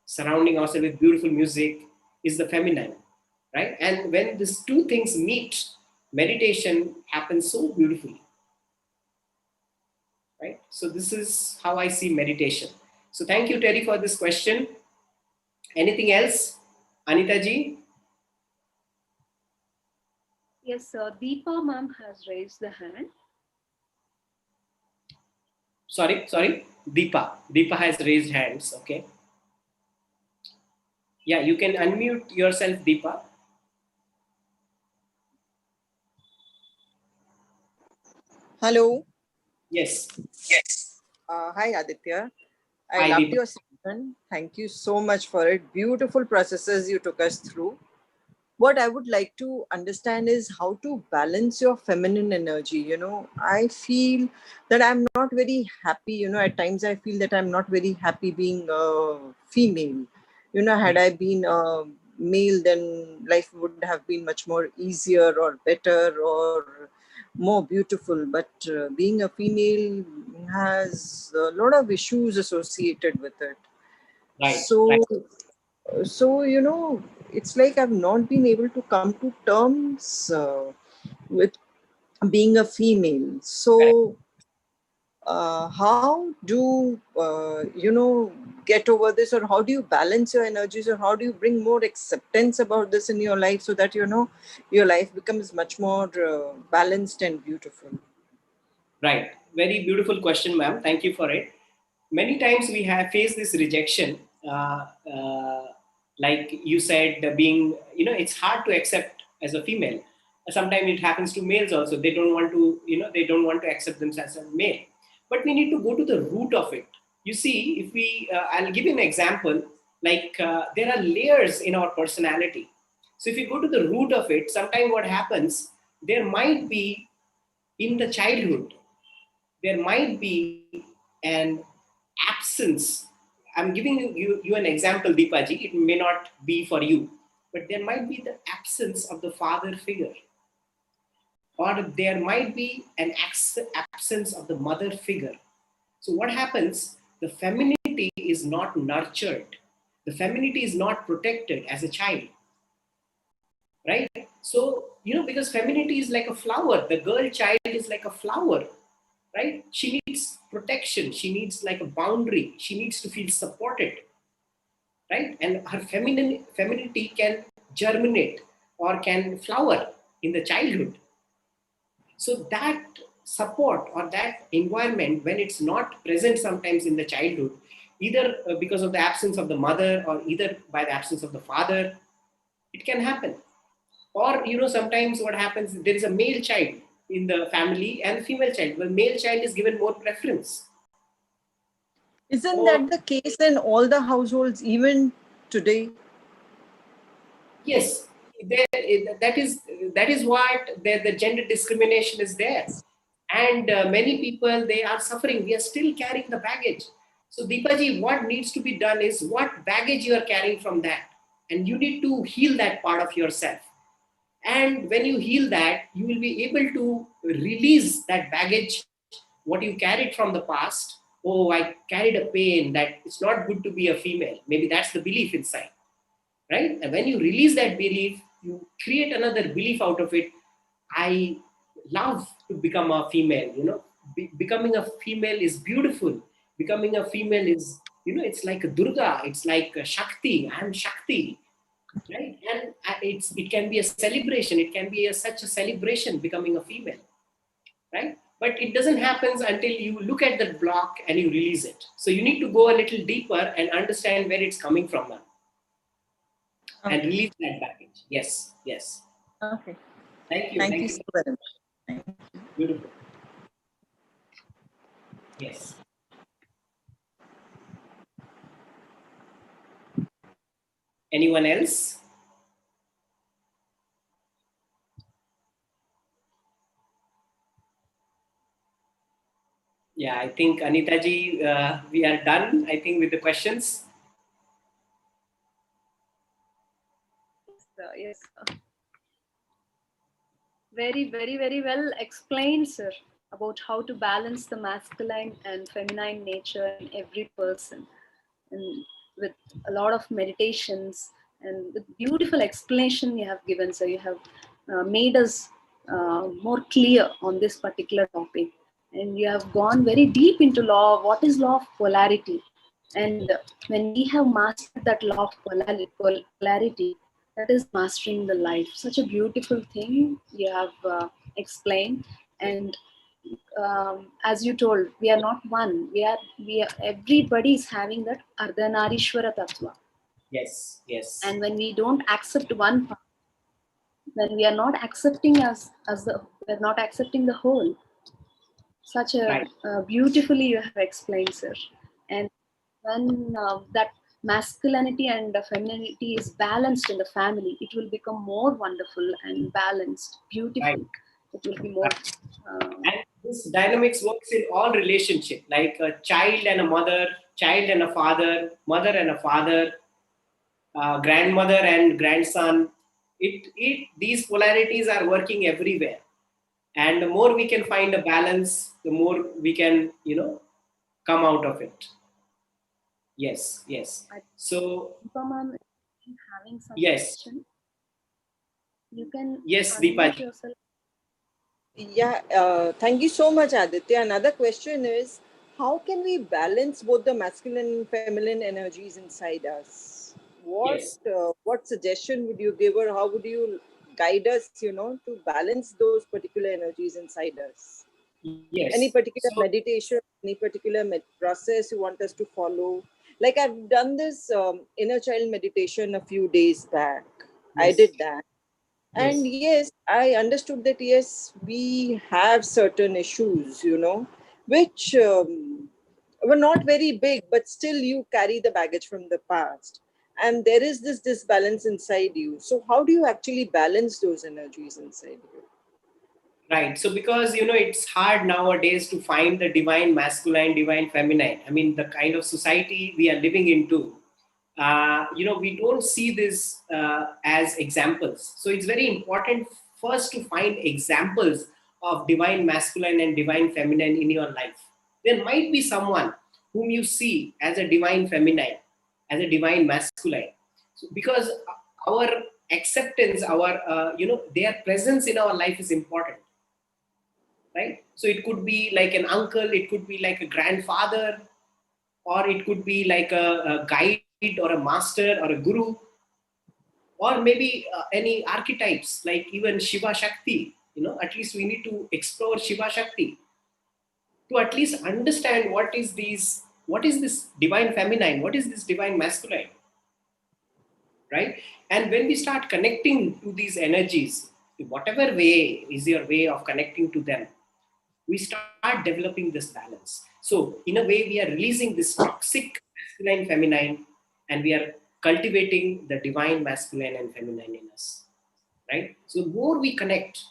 surrounding ourselves with beautiful music, is the feminine, right? And when these 2 things meet, meditation happens so beautifully, right? So this is how I see meditation. So thank you, Terry, for this question. Anything else, Anita ji? Yes, sir. Deepa ma'am has raised the hand. Sorry, Deepa has raised hands. Okay, yeah, you can unmute yourself, Deepa. Hello. Yes. Hi, Aditya. I Hi, loved Deepa. your session. Thank you so much for it. Beautiful processes you took us through. What I would like to understand is how to balance your feminine energy. I feel that I'm not very happy. At times I feel that I'm not very happy being a female. Had I been a male, then life would have been much more easier or better or more beautiful. But being a female has a lot of issues associated with it. Right. So it's like I've not been able to come to terms with being a female. Correct. So how do get over this, or how do you balance your energies, or how do you bring more acceptance about this in your life, so that your life becomes much more balanced and beautiful? Right. Very beautiful question, ma'am. Thank you for it. Many times we have faced this rejection. Like you said, being, it's hard to accept as a female. Sometimes it happens to males also. They don't want to, they don't want to accept themselves as male. But we need to go to the root of it. You see, if we, I'll give you an example. Like there are layers in our personality. So if you go to the root of it, sometimes what happens, there might be in the childhood, there might be an absence. I'm giving you an example, Deepaji. It may not be for you, but there might be the absence of the father figure, or there might be an absence of the mother figure. So what happens? The femininity is not nurtured. The femininity is not protected as a child, right? So, because femininity is like a flower, the girl child is like a flower, right? She needs protection. She needs like a boundary. She needs to feel supported, right? And her femininity can germinate or can flower in the childhood. So that support or that environment, when it's not present sometimes in the childhood, either because of the absence of the mother or either by the absence of the father, it can happen. Or, sometimes what happens, there is a male child in the family and female child. The male child is given more preference. Isn't Or, that the case in all the households, even today? yes, that is what the gender discrimination is there. And many people, they are suffering. We are still carrying the baggage. So Deepaji, what needs to be done is what baggage you are carrying from that. And you need to heal that part of yourself. And when you heal that, you will be able to release that baggage, what you carried from the past. Oh, I carried a pain that it's not good to be a female. Maybe that's the belief inside, right? And when you release that belief, you create another belief out of it. I love to become a female, becoming a female is beautiful. Becoming a female is, it's like a Durga, it's like a Shakti. I'm Shakti, right? And it can be a celebration. It can be such a celebration becoming a female, right? But it doesn't happen until you look at that block and you release it. So you need to go a little deeper and understand where it's coming from now, and release that baggage. Yes, yes. Okay. Thank you. Thank you so very much. Beautiful. Yes. Anyone else? Yeah, I think Anita ji, we are done, I think, with the questions. Yes. Very, very, very well explained, sir, about how to balance the masculine and feminine nature in every person, and with a lot of meditations and with beautiful explanation you have given, sir. You have made us more clear on this particular topic, and you have gone very deep into law. What is law of polarity? And when we have mastered that law of polarity, that is mastering the life. Such a beautiful thing you have explained. And as you told, we are not one. We are everybody is having that Ardhanarishwara Tattva. Yes, yes. And when we don't accept one part, then we are not accepting we're not accepting the whole. Such a Right. beautifully you have explained, sir. And when that masculinity and femininity is balanced in the family, it will become more wonderful and balanced, beautiful. Right. It will be more. And this dynamics works in all relationship, like a child and a mother, child and a father, mother and a father, grandmother and grandson. These polarities are working everywhere. And the more we can find a balance, the more we can, come out of it. Yes, yes. So, Ma'am, having some yes. question, you can Yes, unmute Deepaji. yourself. Yeah, thank you so much, Aditya. Another question is, how can we balance both the masculine and feminine energies inside us? Yes. What suggestion would you give, or how would you guide us, to balance those particular energies inside us? Yes. Any particular So, meditation, any particular process you want us to follow? Like I've done this inner child meditation a few days back. yes. I did that. And yes, I understood that yes, we have certain issues, which were not very big, but still you carry the baggage from the past. And there is this disbalance inside you. So, how do you actually balance those energies inside you? Right. So because it's hard nowadays to find the divine masculine, divine feminine. I mean, the kind of society we are living into, we don't see this as examples. So it's very important first to find examples of divine masculine and divine feminine in your life. There might be someone whom you see as a divine feminine, as a divine masculine. So because our acceptance, our their presence in our life is important, right? So it could be like an uncle, it could be like a grandfather, or it could be like a guide or a master or a guru, or maybe any archetypes like even Shiva Shakti. At least we need to explore Shiva Shakti to at least understand what is this divine feminine, what is this divine masculine, right? And when we start connecting to these energies, whatever way is your way of connecting to them, we start developing this balance. So in a way, we are releasing this toxic masculine feminine, and we are cultivating the divine masculine and feminine in us, right? So the more we connect,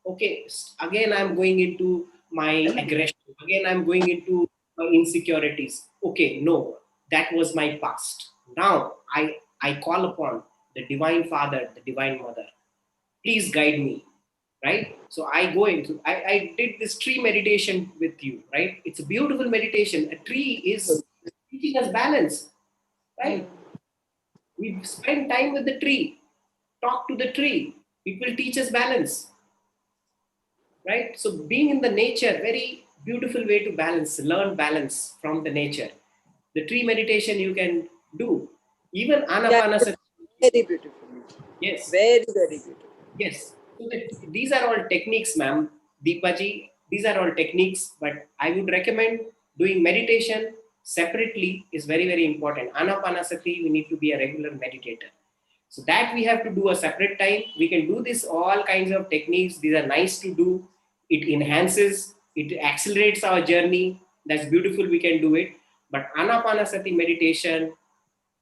okay, again I'm going into my aggression, again I'm going into my insecurities. Okay, no, that was my past. Now I call upon the divine father, the divine mother. Please guide me, right? So I did this tree meditation with you, right? It's a beautiful meditation. A tree is teaching us balance, right? We spend time with the tree, talk to the tree. It will teach us balance, right? So being in the nature, very beautiful way to balance, learn balance from the nature. The tree meditation you can do. Even Yeah, Anapanasati. very beautiful. Yes. Very, very beautiful. Yes. So these are all techniques, ma'am. Deepaji, these are all techniques, but I would recommend doing meditation separately is very, very important. Anapanasati, we need to be a regular meditator. So that we have to do a separate time. We can do this all kinds of techniques. These are nice to do. It enhances, it accelerates our journey. That's beautiful. We can do it. But Anapanasati meditation,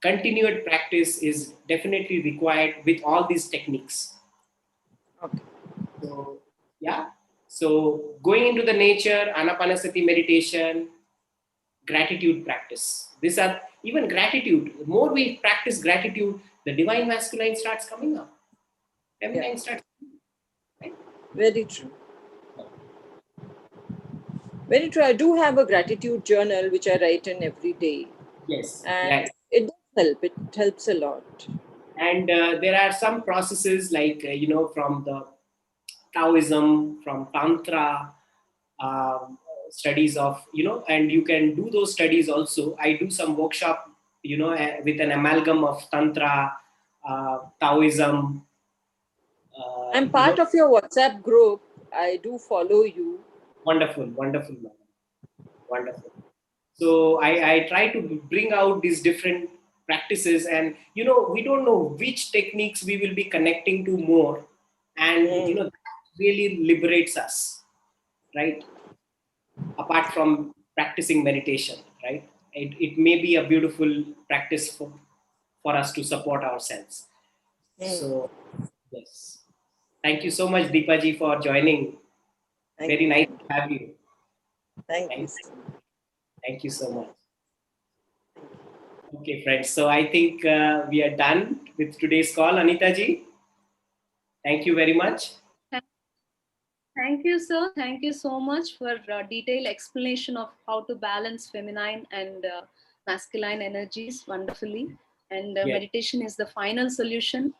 continued practice is definitely required with all these techniques. Okay. So, yeah. So, going into the nature, Anapanasati meditation, gratitude practice. These are even gratitude. The more we practice gratitude, the divine masculine starts coming up. Feminine Yeah, starts, right? very true. Very true. I do have a gratitude journal which I write in every day, Yes, and right. it does help. It helps a lot. And there are some processes like, from the Taoism, from Tantra, um, studies of, and you can do those studies also. I do some workshop, with an amalgam of Tantra, Taoism, I'm part of your WhatsApp group. I do follow you. wonderful, wonderful, madam. Wonderful. So I try to bring out these different practices, and we don't know which techniques we will be connecting to more, and that really liberates us, right? Apart from practicing meditation, right? It may be a beautiful practice for us to support ourselves. So yes, thank you so much, Deepaji, for joining. Thank Very you. nice Thank to have you. you. Thank you Thank, so much. thank you so much. Okay, friends. So I think we are done with today's call, Anita ji. Thank you very much. Thank you, sir. Thank you so much for detailed explanation of how to balance feminine and masculine energies wonderfully. And Yes, meditation is the final solution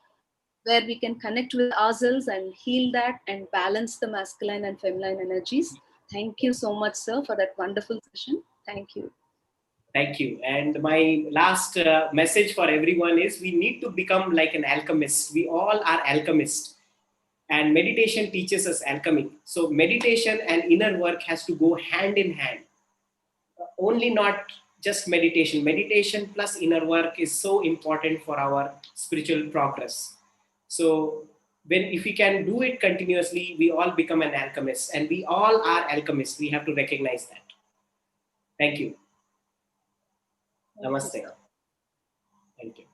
where we can connect with ourselves and heal that and balance the masculine and feminine energies. Thank you so much, sir, for that wonderful session. Thank you. thank you. And my last message for everyone is we need to become like an alchemist. We all are alchemists. And meditation teaches us alchemy. So meditation and inner work has to go hand in hand. Only not just meditation. Meditation plus inner work is so important for our spiritual progress. So if we can do it continuously, we all become an alchemist, and we all are alchemists. We have to recognize that. Thank you. Namaste. Thank you.